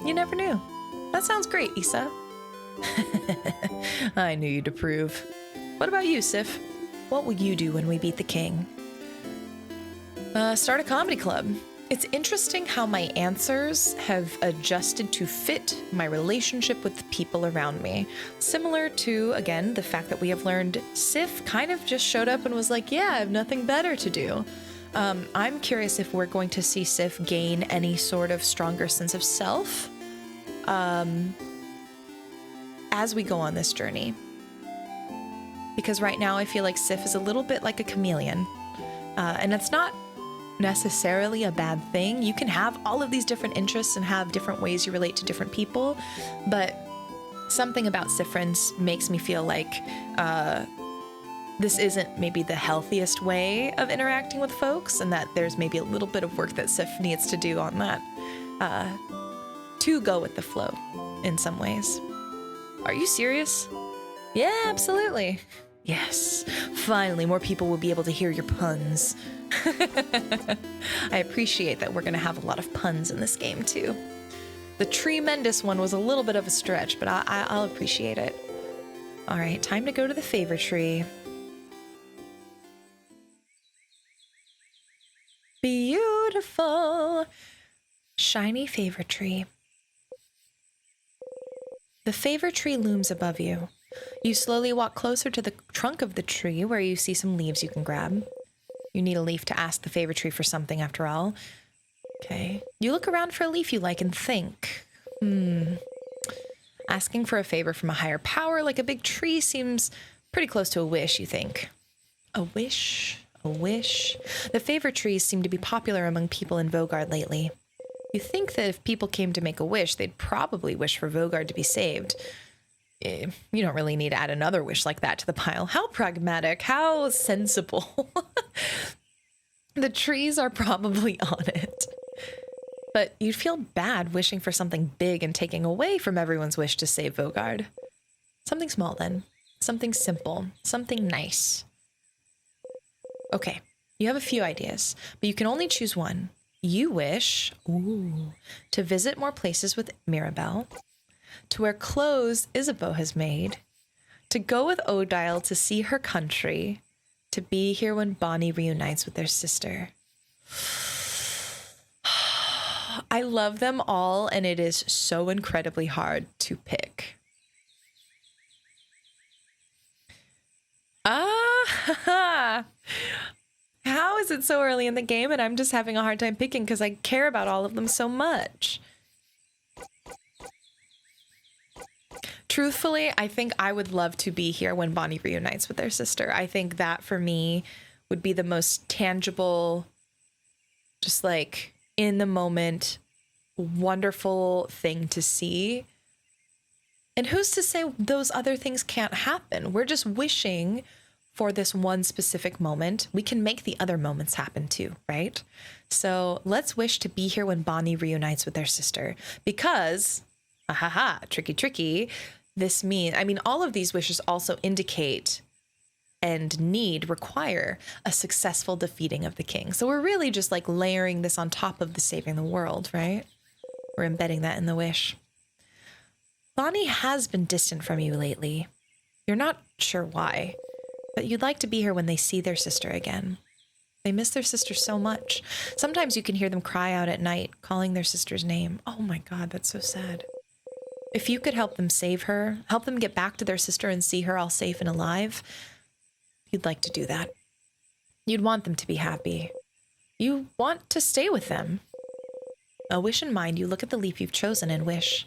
You never knew. That sounds great, Issa. I knew you'd approve. What about you, Sif? What will you do when we beat the king? Start a comedy club. It's interesting how my answers have adjusted to fit my relationship with the people around me. Similar to, again, the fact that we have learned Sif kind of just showed up and was like, yeah, I have nothing better to do. I'm curious if we're going to see Sif gain any sort of stronger sense of self as we go on this journey. Because right now I feel like Sif is a little bit like a chameleon. And it's not necessarily a bad thing. You can have all of these different interests and have different ways you relate to different people, but something about Sifrin's makes me feel like this isn't maybe the healthiest way of interacting with folks, and that there's maybe a little bit of work that Sif needs to do on that to go with the flow in some ways. Are you serious? Yeah, absolutely. Yes, finally more people will be able to hear your puns. I appreciate that we're going to have a lot of puns in this game too. The tremendous one was a little bit of a stretch, but I'll appreciate it. All right, time to go to the favor tree. Beautiful. Shiny favor tree. The favor tree looms above you. You slowly walk closer to the trunk of the tree where you see some leaves you can grab. You need a leaf to ask the favor tree for something after all. Okay. You look around for a leaf you like and think. Asking for a favor from a higher power like a big tree seems pretty close to a wish, you think. A wish? A wish? The favor trees seem to be popular among people in Vogard lately. You think that if people came to make a wish, they'd probably wish for Vogard to be saved. You don't really need to add another wish like that to the pile. How pragmatic, how sensible. The trees are probably on it. But you'd feel bad wishing for something big and taking away from everyone's wish to save Vogard. Something small then. Something simple. Something nice. Okay, you have a few ideas, but you can only choose one. You wish to visit more places with Mirabelle, to wear clothes Isabeau has made, to go with Odile to see her country, to be here when Bonnie reunites with their sister. I love them all, and it is so incredibly hard to pick. How is it so early in the game and I'm just having a hard time picking because I care about all of them so much? Truthfully, I think I would love to be here when Bonnie reunites with their sister. I think that for me would be the most tangible, just like in the moment, wonderful thing to see. And who's to say those other things can't happen? We're just wishing for this one specific moment. We can make the other moments happen too, right? So let's wish to be here when Bonnie reunites with their sister because, tricky. This means, all of these wishes also indicate and require a successful defeating of the king. So we're really just like layering this on top of the saving the world, right? We're embedding that in the wish. Bonnie has been distant from you lately. You're not sure why, but you'd like to be here when they see their sister again. They miss their sister so much. Sometimes you can hear them cry out at night, calling their sister's name. Oh my God, that's so sad. If you could help them save her, help them get back to their sister and see her all safe and alive, you'd like to do that. You'd want them to be happy. You want to stay with them. A wish in mind, you look at the leaf you've chosen and wish.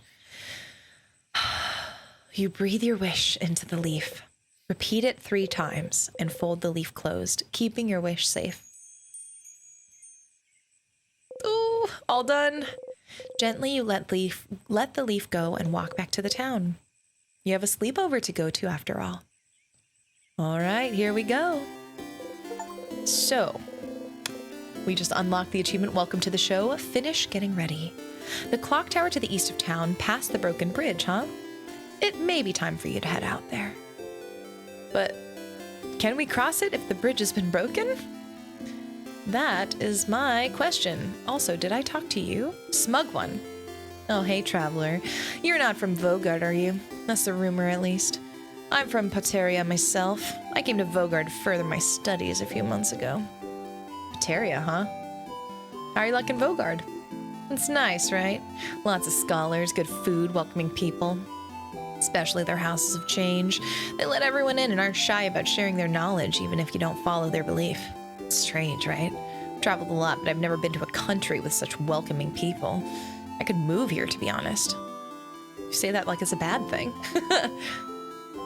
You breathe your wish into the leaf. Repeat it 3 times and fold the leaf closed, keeping your wish safe. Ooh, all done. Gently, you let the leaf go and walk back to the town. You have a sleepover to go to after all. All right, here we go. So, we just unlocked the achievement, welcome to the show, finish getting ready. The clock tower to the east of town, past the broken bridge, huh? It may be time for you to head out there. But can we cross it if the bridge has been broken? That is my question. Also, did I talk to you? Smug one. Oh, hey, traveler. You're not from Vogard, are you? That's the rumor, at least. I'm from Pateria myself. I came to Vogard to further my studies a few months ago. Pateria, huh? How are you liking Vogard? It's nice, right? Lots of scholars, good food, welcoming people. Especially their houses of change. They let everyone in and aren't shy about sharing their knowledge, even if you don't follow their belief. It's strange, right? I've traveled a lot, but I've never been to a country with such welcoming people. I could move here, to be honest. You say that like it's a bad thing.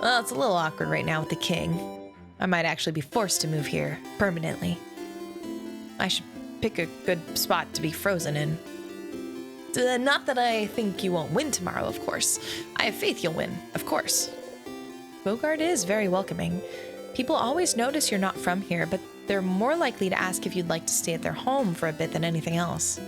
Well, it's a little awkward right now with the king. I might actually be forced to move here permanently. I should pick a good spot to be frozen in. Not that I think you won't win tomorrow, of course. I have faith you'll win, of course. Vogard is very welcoming. People always notice you're not from here, but they're more likely to ask if you'd like to stay at their home for a bit than anything else.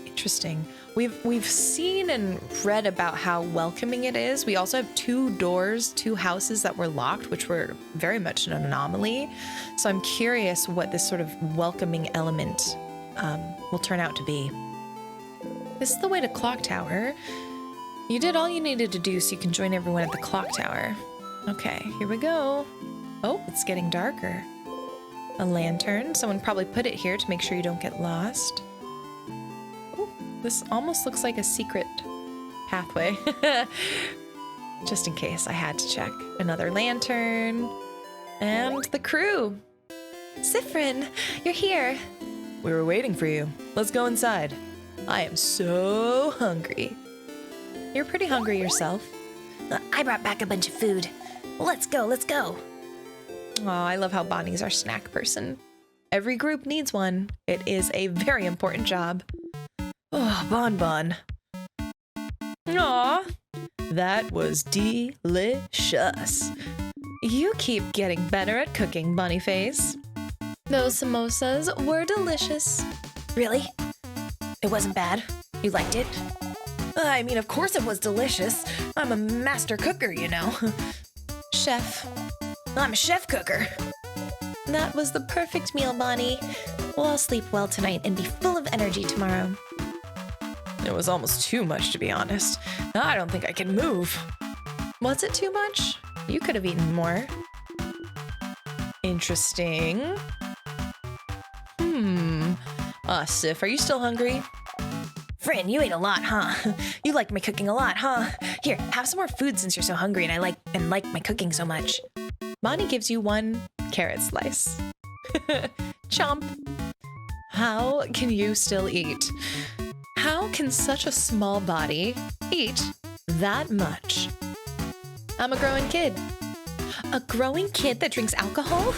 Interesting. We've seen and read about how welcoming it is. We also have 2 doors, 2 houses that were locked, which were very much an anomaly. So I'm curious what this sort of welcoming element will turn out to be. This is the way to Clock Tower. You did all you needed to do so you can join everyone at the Clock Tower. Okay, here we go. Oh, it's getting darker. A lantern. Someone probably put it here to make sure you don't get lost. This almost looks like a secret pathway. Just in case, I had to check. Another lantern. And the crew. Siffrin, you're here. We were waiting for you. Let's go inside. I am so hungry. You're pretty hungry yourself. I brought back a bunch of food. Let's go, let's go. Oh, I love how Bonnie's our snack person. Every group needs one. It is a very important job. Oh, Bon. Aw, that was delicious. You keep getting better at cooking, Bunnyface. Those samosas were delicious. Really? It wasn't bad? You liked it? I mean, of course it was delicious. I'm a master cooker, you know. Chef. I'm a chef cooker. That was the perfect meal, Bonnie. Well, I'll sleep well tonight and be full of energy tomorrow. It was almost too much, to be honest. I don't think I can move. Was it too much? You could have eaten more. Interesting. Sif, are you still hungry? Frin, you ate a lot, huh? You like my cooking a lot, huh? Here, have some more food since you're so hungry and I like my cooking so much. Bonnie gives you 1 carrot slice. Chomp. How can you still eat? How can such a small body eat that much? I'm a growing kid. A growing kid that drinks alcohol?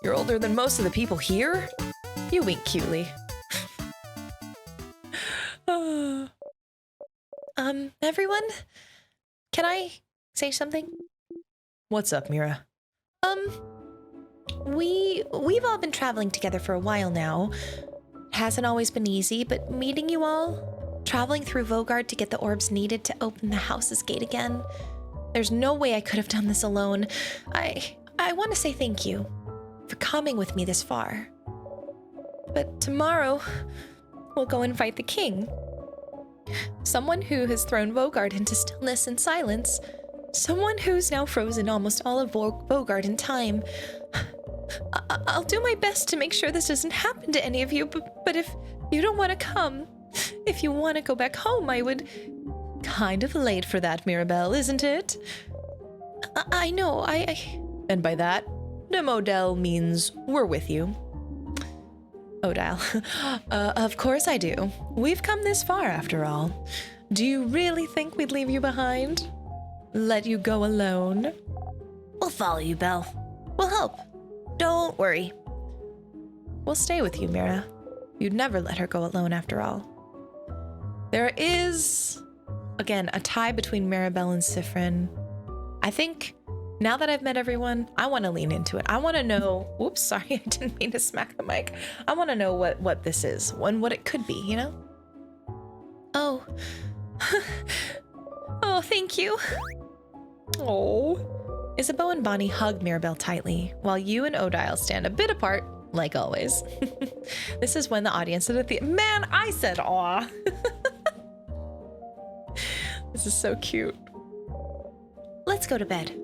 You're older than most of the people here? You wink cutely. Everyone? Can I say something? What's up, Mira? We've all been traveling together for a while now. Hasn't always been easy, but meeting you all, traveling through Vogard to get the orbs needed to open the house's gate again. There's no way I could have done this alone. I want to say thank you for coming with me this far. But tomorrow, we'll go and fight the king. Someone who has thrown Vogard into stillness and silence. Someone who's now frozen almost all of Vogard in time. I'll do my best to make sure this doesn't happen to any of you, but if you don't want to come, if you want to go back home, I would... Kind of late for that, Mirabelle, isn't it? I know, And by that, Demodel means we're with you. Odile, of course I do. We've come this far after all. Do you really think we'd leave you behind? Let you go alone? We'll follow you, Belle. We'll help. Don't worry. We'll stay with you, Mira. You'd never let her go alone after all. There is, again, a tie between Mirabelle and Siffrin. I think now that I've met everyone, I want to lean into it. I want to know, whoops, sorry, I didn't mean to smack the mic. I want to know what this is and what it could be, you know? Oh. Oh, thank you. Oh. Isabeau and Bonnie hug Mirabelle tightly, while you and Odile stand a bit apart, like always. This is when the audience at the theater... Man, I said aw. This is so cute. Let's go to bed.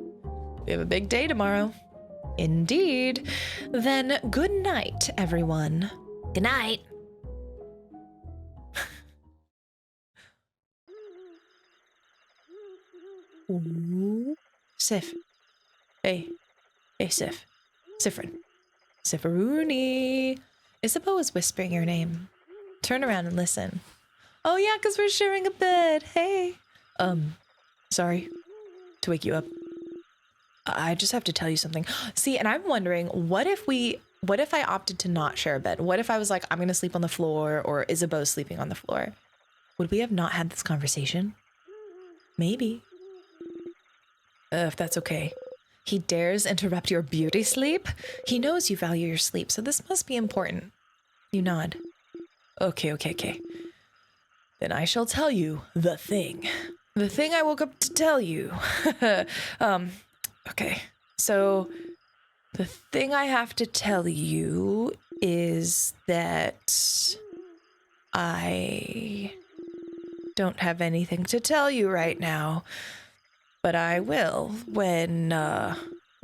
We have a big day tomorrow. Indeed. Then good night, everyone. Good night. Ooh. Sif. Hey, Sif. Siffrin. Sifferoony. Isabeau is whispering your name. Turn around and listen. Oh yeah, because we're sharing a bed. Hey. Sorry to wake you up. I just have to tell you something. See, and I'm wondering, what if I opted to not share a bed? What if I was like, I'm going to sleep on the floor, or Isabeau's sleeping on the floor? Would we have not had this conversation? Maybe. If that's okay. He dares interrupt your beauty sleep? He knows you value your sleep, so this must be important. You nod. Okay. Then I shall tell you the thing. The thing I woke up to tell you. Okay. So, the thing I have to tell you is that I don't have anything to tell you right now, but I will when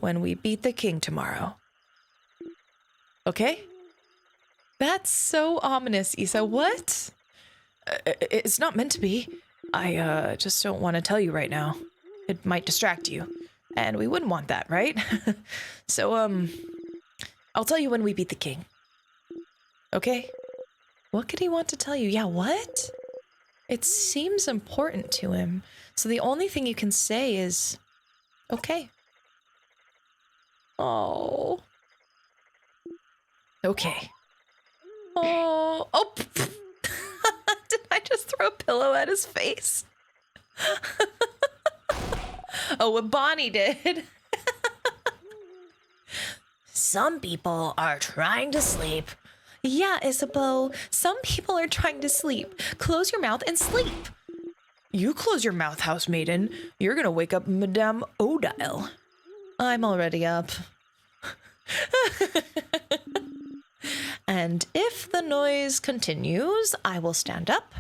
we beat the king tomorrow. Okay? That's so ominous, Issa. What? It's not meant to be. I just don't want to tell you right now. It might distract you, and we wouldn't want that, right? So, I'll tell you when we beat the king. Okay? What could he want to tell you? Yeah, what? It seems important to him. So the only thing you can say is, okay. Oh. Okay. Oh. Oh. Did I just throw a pillow at his face? Oh, what Bonnie did. Some people are trying to sleep. Yeah, Isabeau. Some people are trying to sleep. Close your mouth and sleep. You close your mouth, house maiden. You're gonna wake up Madame Odile. I'm already up. And if the noise continues, I will stand up.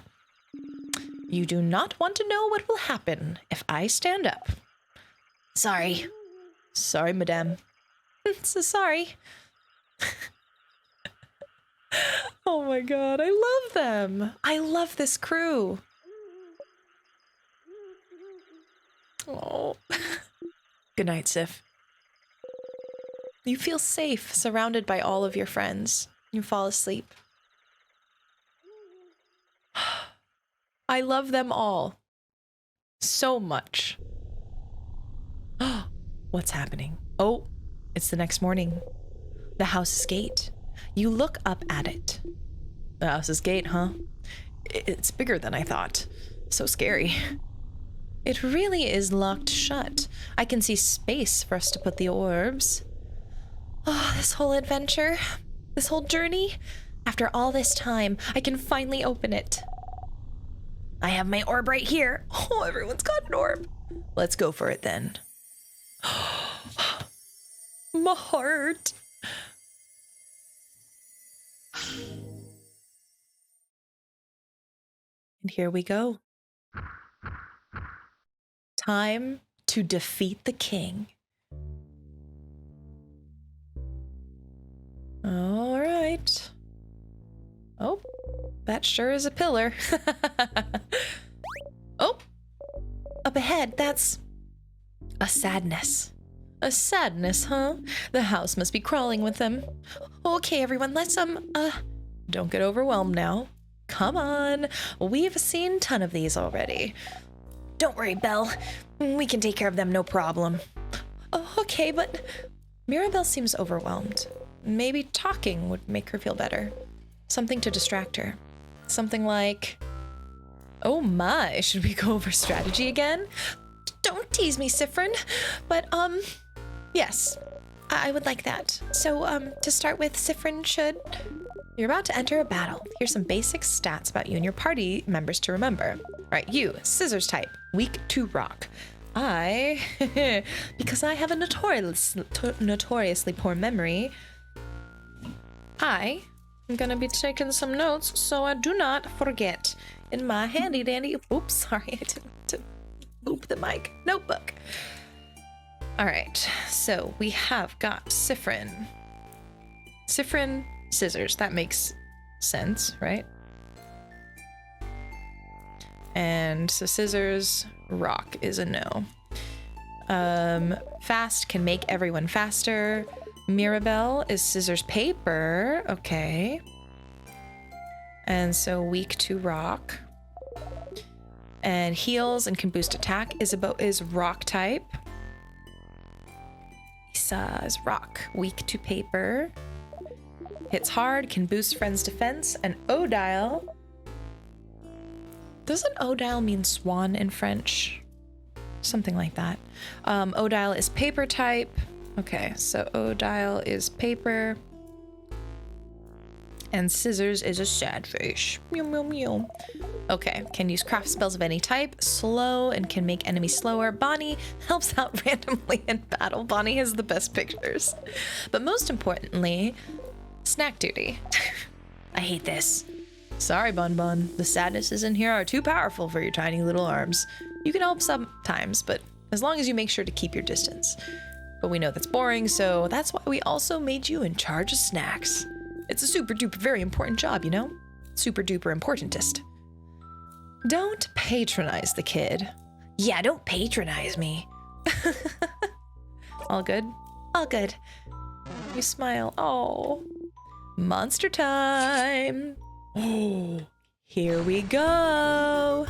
You do not want to know what will happen if I stand up. Sorry. Sorry, madame. So sorry. Oh my god, I love them. I love this crew. Oh. Good night, Sif. You feel safe, surrounded by all of your friends. You fall asleep. I love them all. So much. What's happening? Oh, it's the next morning. The house's gate. You look up at it. The house's gate, huh? It's bigger than I thought. So scary. It really is locked shut. I can see space for us to put the orbs. Oh, this whole adventure, this whole journey. After all this time, I can finally open it. I have my orb right here. Oh, everyone's got an orb. Let's go for it then. My heart. And here we go. Time to defeat the king. All right. Oh, that sure is a pillar. Oh, up ahead, that's a sadness. A sadness, huh? The house must be crawling with them. Okay, everyone, let's, don't get overwhelmed now. Come on, we've seen a ton of these already. Don't worry, Belle. We can take care of them, no problem. Oh, okay, but Mirabelle seems overwhelmed. Maybe talking would make her feel better. Something to distract her. Something like, oh my, should we go over strategy again? Don't tease me, Siffrin. But, yes, I would like that. So, to start with, Siffrin should... You're about to enter a battle. Here's some basic stats about you and your party members to remember. All right, you, scissors type, weak to rock. I, because I have a notoriously poor memory, I am gonna be taking some notes so I do not forget in my handy dandy, oops, sorry, I didn't boop the mic, notebook. All right, so we have got Siffrin, scissors, that makes sense, right? And so scissors, rock is a no. Fast can make everyone faster. Mirabelle is scissors paper, okay. And so weak to rock. And heals and can boost attack. Isabeau is rock type. Issa is rock, weak to paper. Hits hard, can boost friends' defense. And Odile Doesn't Odile mean swan in French? Something like that. Odile is paper type. Okay, so Odile is paper. And scissors is a sad fish. Meow, meow, meow. Okay, can use craft spells of any type. Slow and can make enemies slower. Bonnie helps out randomly in battle. Bonnie has the best pictures. But most importantly, snack duty. I hate this. Sorry, Bun Bun. The sadnesses in here are too powerful for your tiny little arms. You can help sometimes, but as long as you make sure to keep your distance. But we know that's boring, so that's why we also made you in charge of snacks. It's a super duper very important job, you know? Super duper importantest. Don't patronize the kid. Yeah, don't patronize me. All good? All good. You smile. Oh. Monster time. Oh, here we go.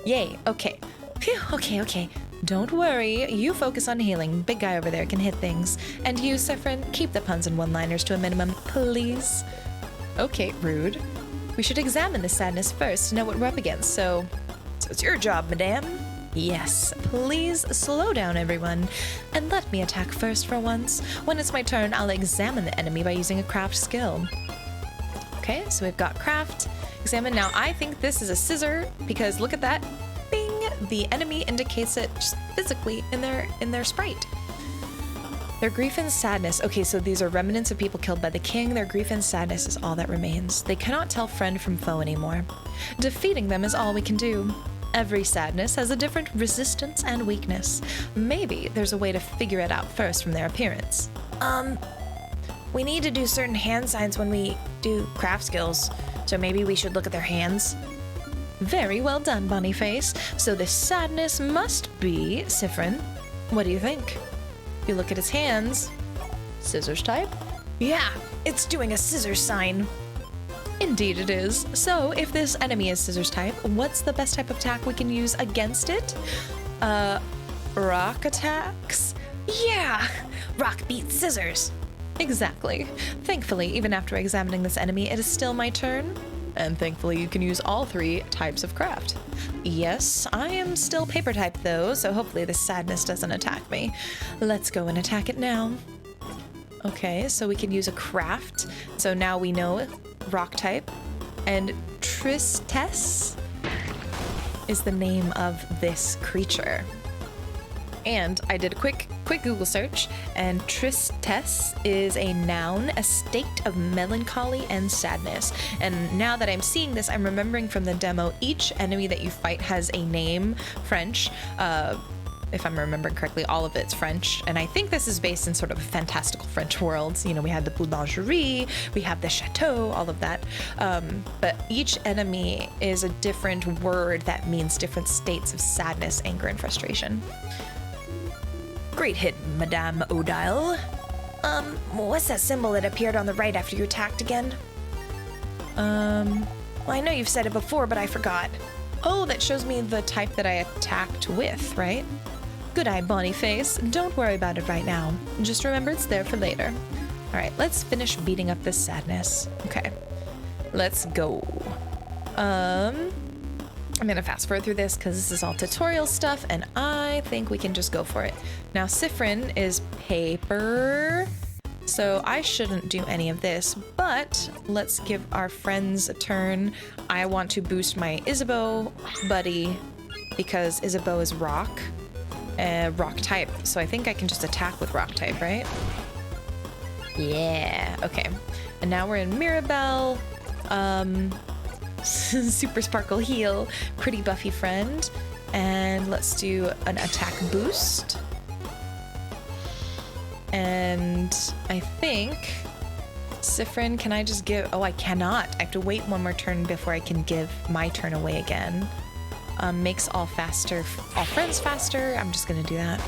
Yay, okay. Phew, okay. Don't worry, you focus on healing. Big guy over there can hit things. And you, Sefrin, keep the puns and one-liners to a minimum, please. Okay, rude. We should examine the sadness first to know what we're up against, so it's your job, madame. Yes, please slow down, everyone, and let me attack first for once. When it's my turn, I'll examine the enemy by using a craft skill. Okay, so we've got craft. Examine. Now, I think this is a scissor, because look at that. Bing! The enemy indicates it just physically in their sprite. Their grief and sadness. Okay, so these are remnants of people killed by the king. Their grief and sadness is all that remains. They cannot tell friend from foe anymore. Defeating them is all we can do. Every sadness has a different resistance and weakness. Maybe there's a way to figure it out first from their appearance. We need to do certain hand signs when we do craft skills, so maybe we should look at their hands. Very well done, Boniface. So this sadness must be Sifrin. What do you think? You look at his hands. Scissors type? Yeah, it's doing a scissors sign. Indeed it is. So if this enemy is scissors type, what's the best type of attack we can use against it? Rock attacks? Yeah! Rock beats scissors. Exactly. Thankfully, even after examining this enemy, it is still my turn. And thankfully, you can use all three types of craft. Yes, I am still paper type though, so hopefully this sadness doesn't attack me. Let's go and attack it now. Okay, so we can use a craft. So now we know rock type. And Tristesse is the name of this creature. And I did a quick Google search, and tristesse is a noun, a state of melancholy and sadness. And now that I'm seeing this, I'm remembering from the demo, each enemy that you fight has a name, French. If I'm remembering correctly, all of it's French. And I think this is based in sort of a fantastical French world. You know, we had the boulangerie, we have the chateau, all of that. But each enemy is a different word that means different states of sadness, anger, and frustration. Great hit, Madame Odile. What's that symbol that appeared on the right after you attacked again? Well, I know you've said it before, but I forgot. Oh, that shows me the type that I attacked with, right? Good eye, Boniface. Don't worry about it right now. Just remember it's there for later. All right, let's finish beating up this sadness. Okay, let's go. I'm gonna fast forward through this because this is all tutorial stuff, and I think we can just go for it. Now, Sifrin is paper, so I shouldn't do any of this, but let's give our friends a turn. I want to boost my Isabeau buddy because Isabeau is rock type, so I think I can just attack with rock type, right? Yeah, okay. And now we're in Mirabelle. Super Sparkle Heal, pretty buffy friend. And let's do an attack boost. And I think Sifrin, can I just give, oh, I cannot. I have to wait one more turn before I can give my turn away again. Makes all friends faster. I'm just gonna do that.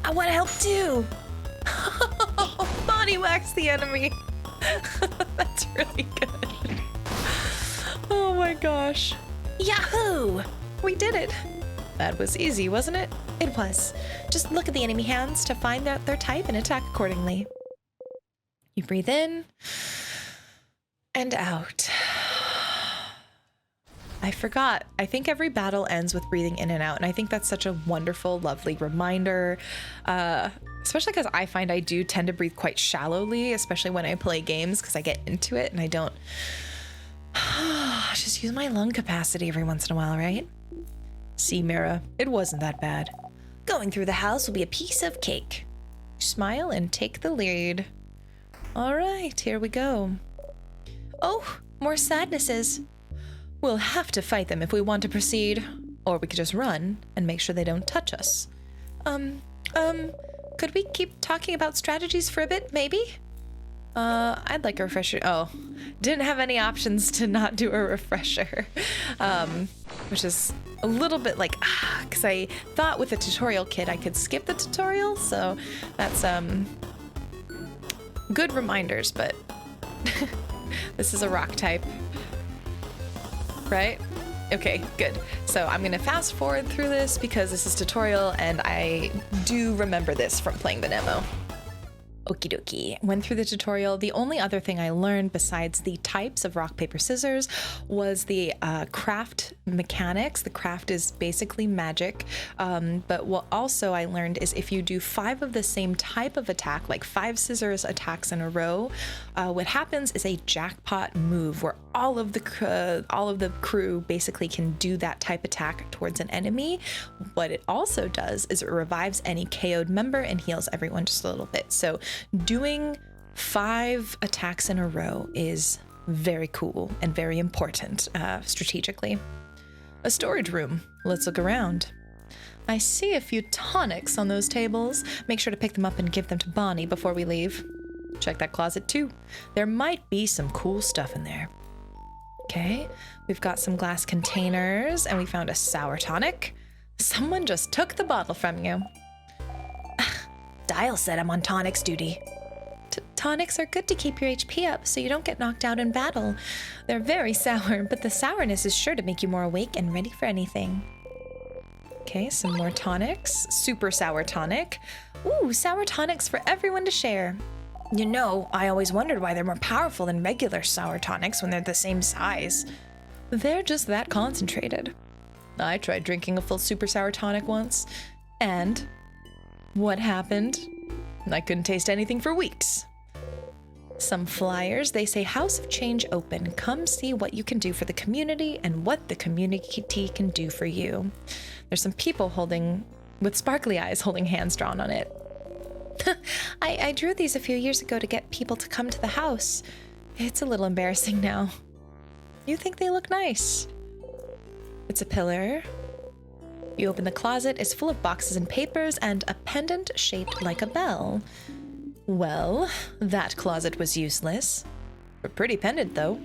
I want to help too. Body wax the enemy. That's really good. Oh my gosh. Yahoo! We did it. That was easy, wasn't it? It was. Just look at the enemy hands to find out their type and attack accordingly. You breathe in. And out. I forgot. I think every battle ends with breathing in and out. And I think that's such a wonderful, lovely reminder. Especially because I find I do tend to breathe quite shallowly, especially when I play games because I get into it and I don't just use my lung capacity every once in a while, right? See, Mira, it wasn't that bad. Going through the house will be a piece of cake. Smile and take the lead. All right, here we go. Oh, more sadnesses. We'll have to fight them if we want to proceed, or we could just run and make sure they don't touch us. Could we keep talking about strategies for a bit, maybe? I'd like a refresher. Oh, didn't have any options to not do a refresher. Which is a little bit like, because I thought with the tutorial kit I could skip the tutorial, so that's, good reminders, but this is a rock type. Right? Okay, good. So I'm gonna fast forward through this because this is tutorial and I do remember this from playing the demo. Okie dokie. Went through the tutorial. The only other thing I learned besides the types of rock, paper, scissors was the craft mechanics. The craft is basically magic. But what also I learned is if you do 5 of the same type of attack, like 5 scissors attacks in a row, what happens is a jackpot move where all of the crew basically can do that type attack towards an enemy. What it also does is it revives any KO'd member and heals everyone just a little bit. So doing 5 attacks in a row is very cool and very important strategically. A storage room. Let's look around. I see a few tonics on those tables. Make sure to pick them up and give them to Bonnie before we leave. Check that closet too. There might be some cool stuff in there. Okay, we've got some glass containers and we found a sour tonic. Someone just took the bottle from you. Dial said I'm on tonics duty. Tonics are good to keep your HP up so you don't get knocked out in battle. They're very sour, but the sourness is sure to make you more awake and ready for anything. Okay, some more tonics. Super sour tonic. Ooh, sour tonics for everyone to share. You know, I always wondered why they're more powerful than regular sour tonics when they're the same size. They're just that concentrated. I tried drinking a full super sour tonic once, and what happened? I couldn't taste anything for weeks. Some flyers, they say House of Change open. Come see what you can do for the community and what the community can do for you. There's some people with sparkly eyes holding hands drawn on it. I drew these a few years ago to get people to come to the house. It's a little embarrassing now. You think they look nice. It's a pillar. You open the closet, it's full of boxes and papers and a pendant shaped like a bell. Well, that closet was useless. A pretty pendant, though.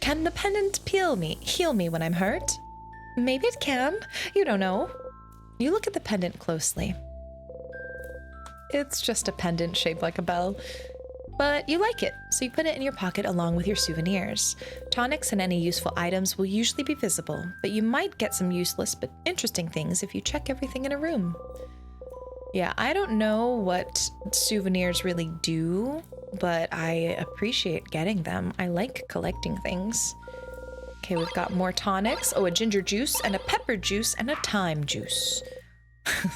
Can the pendant heal me when I'm hurt? Maybe it can. You don't know. You look at the pendant closely. It's just a pendant shaped like a bell. But you like it, so you put it in your pocket along with your souvenirs. Tonics and any useful items will usually be visible, but you might get some useless but interesting things if you check everything in a room. Yeah, I don't know what souvenirs really do, but I appreciate getting them. I like collecting things. Okay, we've got more tonics. Oh, a ginger juice and a pepper juice and a thyme juice.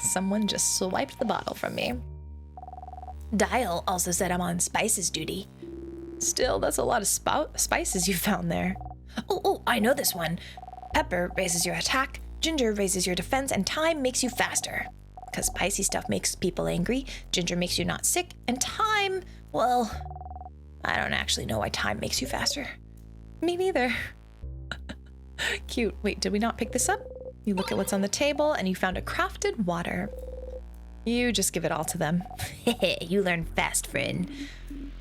Someone just swiped the bottle from me. Dial also said I'm on spices duty. Still, that's a lot of spices you found there. Oh, I know this one. Pepper raises your attack, ginger raises your defense, and thyme makes you faster. Because spicy stuff makes people angry, ginger makes you not sick, and thyme, well, I don't actually know why thyme makes you faster. Me neither. Cute. Wait, did we not pick this up? You look at what's on the table and you found a crafted water. You just give it all to them. You learn fast, friend.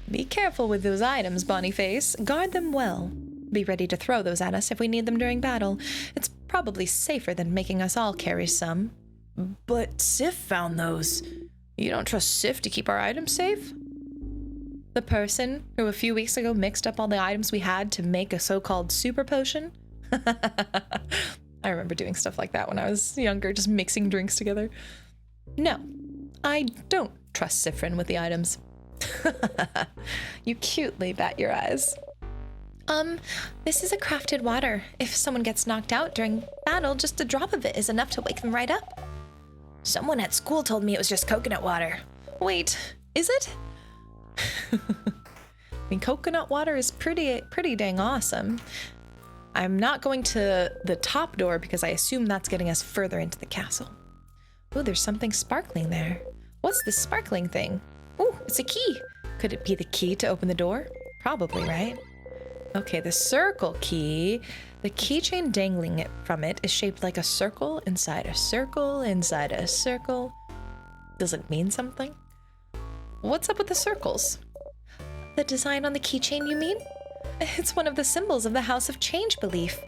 Be careful with those items, Bonyface. Guard them well. Be ready to throw those at us if we need them during battle. It's probably safer than making us all carry some. But Sif found those. You don't trust Sif to keep our items safe? The person who a few weeks ago mixed up all the items we had to make a so-called super potion? I remember doing stuff like that when I was younger, just mixing drinks together. No, I don't trust Sifrin with the items. You cutely bat your eyes. This is a crafted water. If someone gets knocked out during battle, just a drop of it is enough to wake them right up. Someone at school told me it was just coconut water. Wait, is it? I mean, coconut water is pretty dang awesome. I'm not going to the top door because I assume that's getting us further into the castle. Oh, there's something sparkling there. What's this sparkling thing? Oh, it's a key. Could it be the key to open the door? Probably, right? Okay, the circle key. The keychain dangling it from it is shaped like a circle inside a circle inside a circle. Does it mean something? What's up with the circles? The design on the keychain, you mean? It's one of the symbols of the House of Change belief.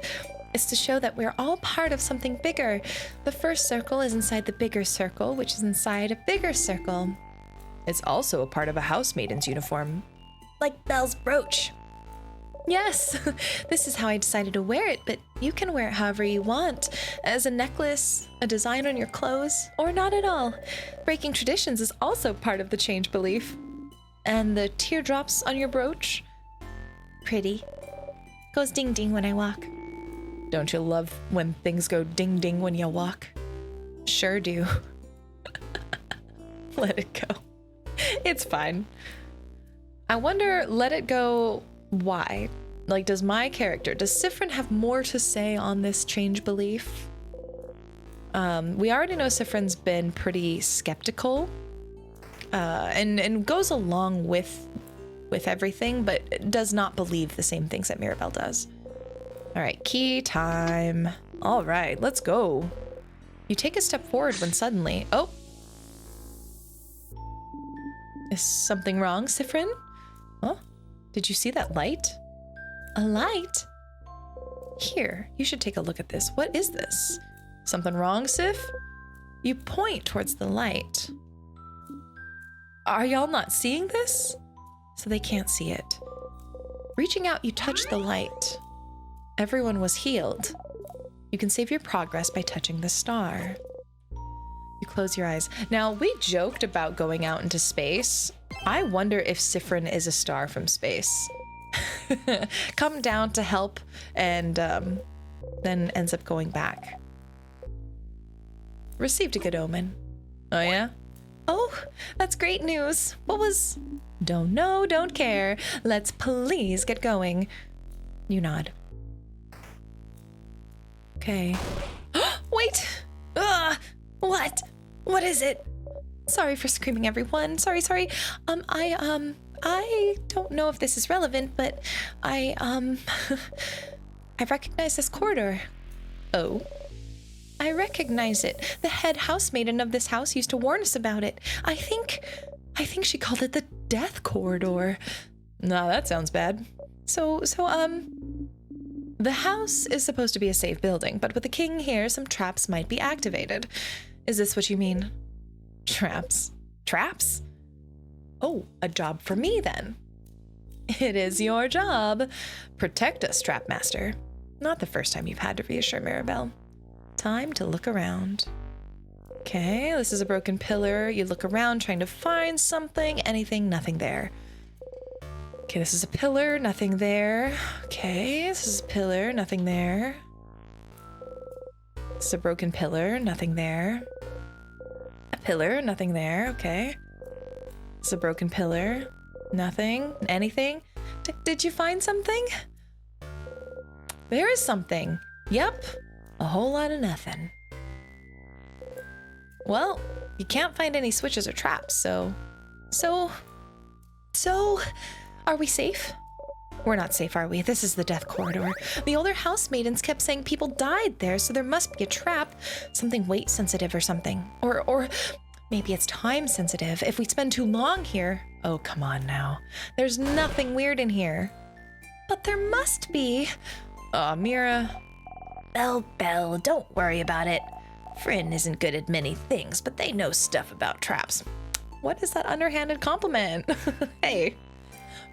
It's to show that we're all part of something bigger. The first circle is inside the bigger circle, which is inside a bigger circle. It's also a part of a housemaiden's uniform. Like Belle's brooch. Yes, this is how I decided to wear it, but you can wear it however you want. As a necklace, a design on your clothes, or not at all. Breaking traditions is also part of the change belief. And the teardrops on your brooch? Pretty. Goes ding ding when I walk. Don't you love when things go ding ding when you walk? Sure do. Let it go. It's fine. I wonder, let it go, why? Like, does Siffrin have more to say on this change belief? We already know Siffrin's been pretty skeptical and goes along with everything, but does not believe the same things that Mirabelle does. All right, key time. All right, let's go. You take a step forward when suddenly, oh. Is something wrong, Siffrin? Huh? Did you see that light? A light? Here, you should take a look at this. What is this? Something wrong, Sif? You point towards the light. Are y'all not seeing this? So they can't see it. Reaching out, you touch the light. Everyone was healed. You can save your progress by touching the star. You close your eyes. Now, we joked about going out into space. I wonder if Siffrin is a star from space. Come down to help and then ends up going back. Received a good omen. Oh, yeah? Oh, that's great news. What was... Don't know, don't care. Let's please get going. You nod. Okay. Wait! Ugh! What? What is it? Sorry for screaming, everyone. Sorry. I don't know if this is relevant, but I recognize this corridor. Oh? I recognize it. The head housemaiden of this house used to warn us about it. I think she called it the death corridor. No, that sounds bad. So, the house is supposed to be a safe building, but with the king here, some traps might be activated. Is this what you mean? Traps? Traps? Oh, a job for me then. It is your job. Protect us, Trapmaster. Not the first time you've had to reassure Mirabelle. Time to look around. Okay, this is a broken pillar. You look around trying to find something, anything, nothing there. Okay, this is a pillar, nothing there. Okay, this is a pillar, nothing there. This is a broken pillar, nothing there. A pillar, nothing there, okay. This is a broken pillar, nothing, anything. Did you find something? There is something. Yep, a whole lot of nothing. Well, you can't find any switches or traps, so, are we safe? We're not safe, are we? This is the death corridor. The older housemaidens kept saying people died there, so there must be a trap. Something weight sensitive or something. Or maybe it's time sensitive. If we spend too long here. Oh, come on now. There's nothing weird in here. But there must be. Aw, Mira. Belle, don't worry about it. Fryn isn't good at many things, but they know stuff about traps. What is that underhanded compliment? Hey.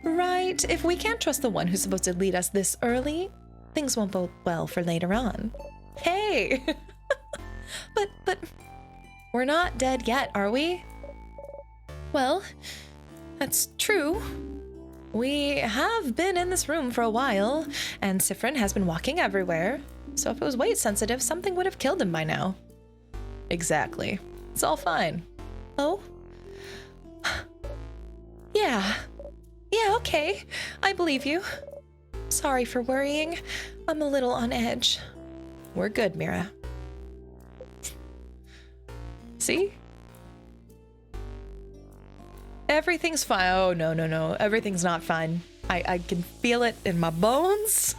Right, if we can't trust the one who's supposed to lead us this early, things won't bode well for later on. Hey! But we're not dead yet, are we? Well, that's true. We have been in this room for a while, and Sifrin has been walking everywhere. So if it was weight sensitive, something would have killed him by now. Exactly. It's all fine. Oh? Yeah. Yeah, okay. I believe you. Sorry for worrying. I'm a little on edge. We're good, Mira. See? Everything's fine. Oh, no, no, no. Everything's not fine. I can feel it in my bones.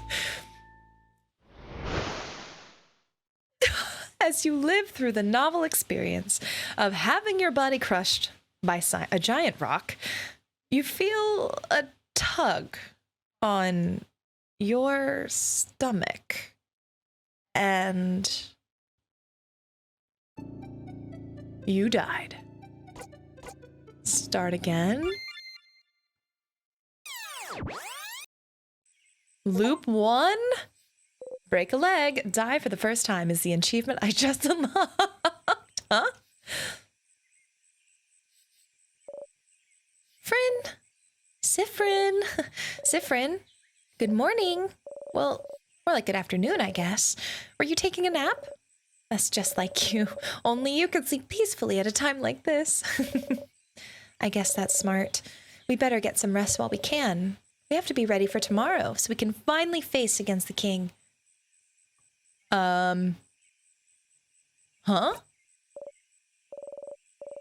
As you live through the novel experience of having your body crushed by a giant rock, you feel a tug on your stomach. And you died. Start again. Loop 1. Break a leg. Die for the first time is the achievement I just unlocked. Huh? Frin. Sifrin. Sifrin. Good morning. Well, more like good afternoon, I guess. Were you taking a nap? That's just like you. Only you could sleep peacefully at a time like this. I guess that's smart. We better get some rest while we can. We have to be ready for tomorrow so we can finally face against the king. Huh?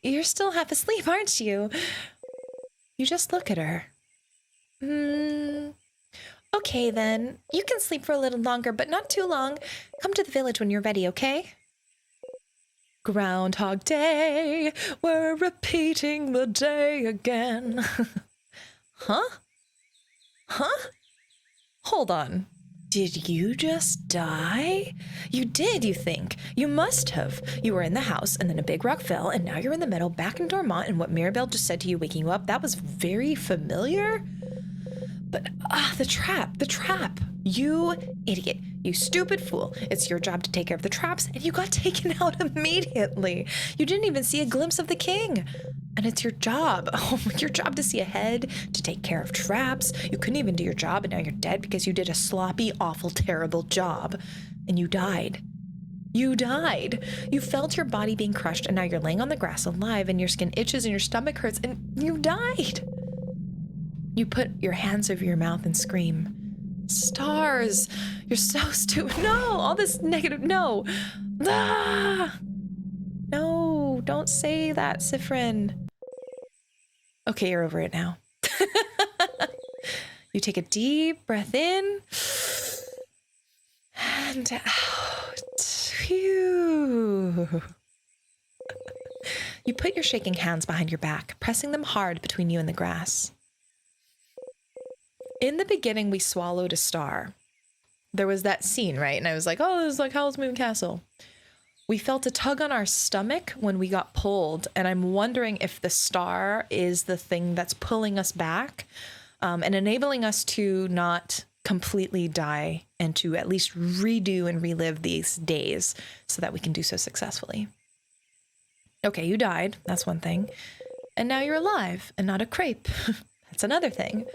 You're still half asleep, aren't you? You just look at her. Okay then. You can sleep for a little longer, but not too long. Come to the village when you're ready, okay? Groundhog Day, we're repeating the day again. Huh? Huh? Hold on. Did you just die? You did, you think? You must have. You were in the house, and then a big rock fell, and now you're in the middle, back in Dormont, and what Mirabelle just said to you waking you up, that was very familiar. But, the trap. You idiot. You stupid fool. It's your job to take care of the traps, and you got taken out immediately. You didn't even see a glimpse of the king. And it's your job. Oh, your job to see ahead, to take care of traps. You couldn't even do your job, and now you're dead because you did a sloppy, awful, terrible job. And you died. You died. You felt your body being crushed, and now you're laying on the grass alive, and your skin itches, and your stomach hurts, and you died. You put your hands over your mouth and scream. Stars, you're so stupid. No, all this negative, no. Ah! No, don't say that, Sifrin. Okay, you're over it now. You take a deep breath in and out. Phew. You put your shaking hands behind your back, pressing them hard between you and the grass. In the beginning, we swallowed a star. There was that scene, right? And I was like, oh, this is like Howl's Moving Castle. We felt a tug on our stomach when we got pulled, and I'm wondering if the star is the thing that's pulling us back and enabling us to not completely die and to at least redo and relive these days so that we can do so successfully. Okay, you died. That's one thing. And now you're alive and not a crepe. That's another thing.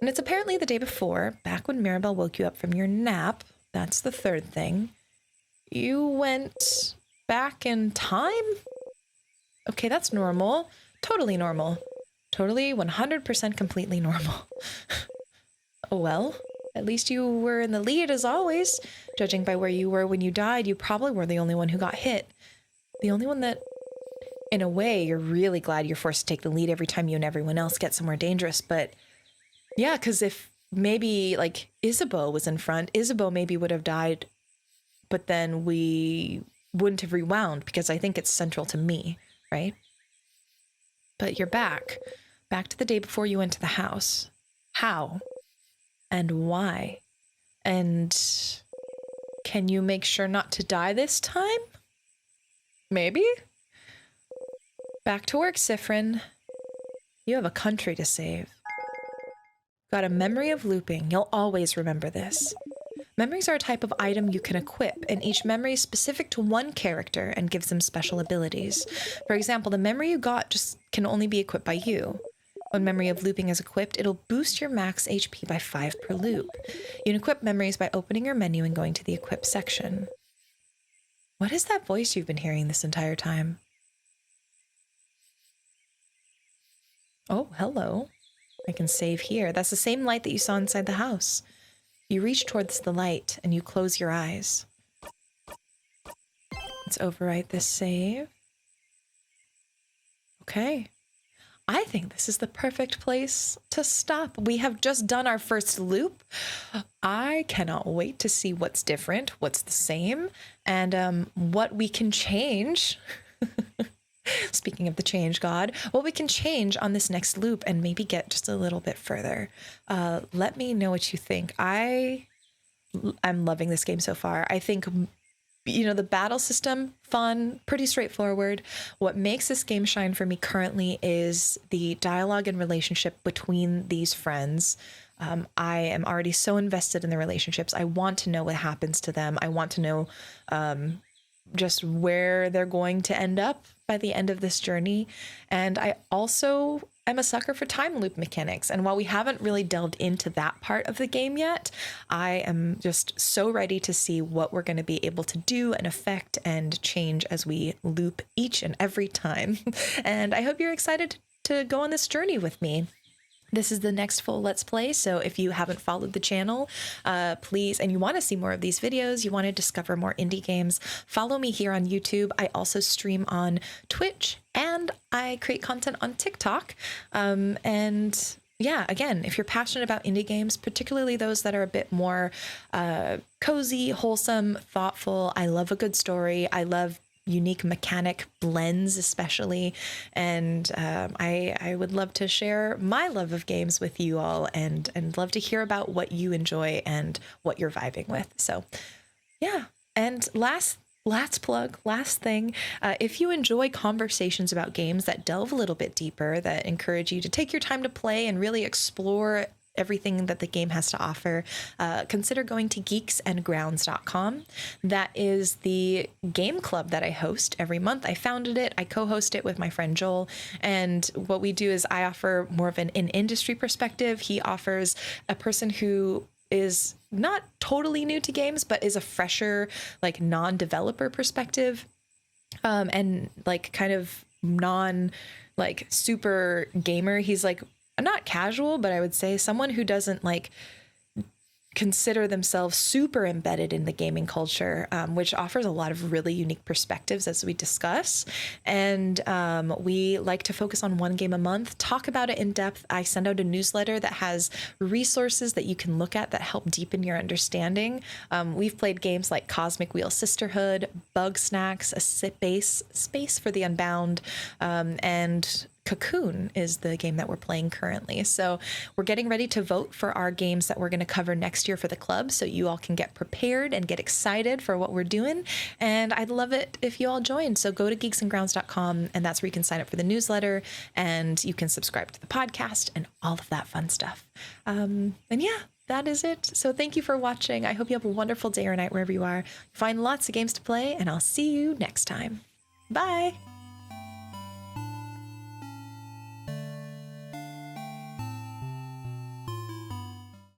And it's apparently the day before, back when Mirabelle woke you up from your nap. That's the third thing. You went back in time? Okay, that's normal. Totally normal. Totally 100% completely normal. Well, at least you were in the lead as always. Judging by where you were when you died, you probably were the only one who got hit. The only one that, in a way, you're really glad you're forced to take the lead every time you and everyone else get somewhere dangerous, but yeah, because if maybe, like, Isabeau was in front, Isabeau maybe would have died, but then we wouldn't have rewound because I think it's central to me, right? But you're back to the day before you went to the house. How? And why? And can you make sure not to die this time? Maybe? Back to work, Sifrin. You have a country to save. Got a memory of looping. You'll always remember this. Memories are a type of item you can equip, and each memory is specific to one character and gives them special abilities. For example, the memory you got just can only be equipped by you. When Memory of Looping is equipped, it'll boost your max HP by 5 per loop. You can equip memories by opening your menu and going to the equip section. What is that voice you've been hearing this entire time? Oh, hello. I can save here. That's the same light that you saw inside the house. You reach towards the light and you close your eyes. Let's overwrite this save. Okay. I think this is the perfect place to stop. We have just done our first loop. I cannot wait to see what's different, what's the same, and what we can change. Speaking of the change god, what we can change on this next loop and maybe get just a little bit further. Let me know what you think. I'm loving this game so far. I think, you know, the battle system, fun, pretty straightforward. What makes this game shine for me currently is the dialogue and relationship between these friends. I am already so invested in the relationships. I want to know what happens to them. I want to know just where they're going to end up by the end of this journey. And I also am a sucker for time loop mechanics. And while we haven't really delved into that part of the game yet, I am just so ready to see what we're going to be able to do and affect and change as we loop each and every time. And I hope you're excited to go on this journey with me. This is the next full Let's Play, so if you haven't followed the channel, please, and you want to see more of these videos, you want to discover more indie games, follow me here on YouTube. I also stream on Twitch, and I create content on TikTok. And yeah, again, if you're passionate about indie games, particularly those that are a bit more cozy, wholesome, thoughtful, I love a good story. I love unique mechanic blends especially, and I would love to share my love of games with you all, and love to hear about what you enjoy and what you're vibing with. So yeah, and last thing, if you enjoy conversations about games that delve a little bit deeper, that encourage you to take your time to play and really explore everything that the game has to offer, consider going to geeksandgrounds.com. That is the game club that I host every month. I founded it. I co-host it with my friend Joel. And what we do is I offer more of an industry perspective. He offers a person who is not totally new to games, but is a fresher, like non-developer perspective. And like kind of non like super gamer. He's like not casual, but I would say someone who doesn't like consider themselves super embedded in the gaming culture, which offers a lot of really unique perspectives as we discuss. And we like to focus on one game a month, talk about it in depth. I send out a newsletter that has resources that you can look at that help deepen your understanding. We've played games like Cosmic Wheel Sisterhood, Bug Snacks, A Space for the Unbound, and Cocoon is the game that we're playing currently. So we're getting ready to vote for our games that we're going to cover next year for the club, so you all can get prepared and get excited for what we're doing. And I'd love it if you all join. So go to geeksandgrounds.com, and that's where you can sign up for the newsletter, and you can subscribe to the podcast and all of that fun stuff. And yeah, that is it. So thank you for watching. I hope you have a wonderful day or night wherever you are. Find lots of games to play, and I'll see you next time. Bye.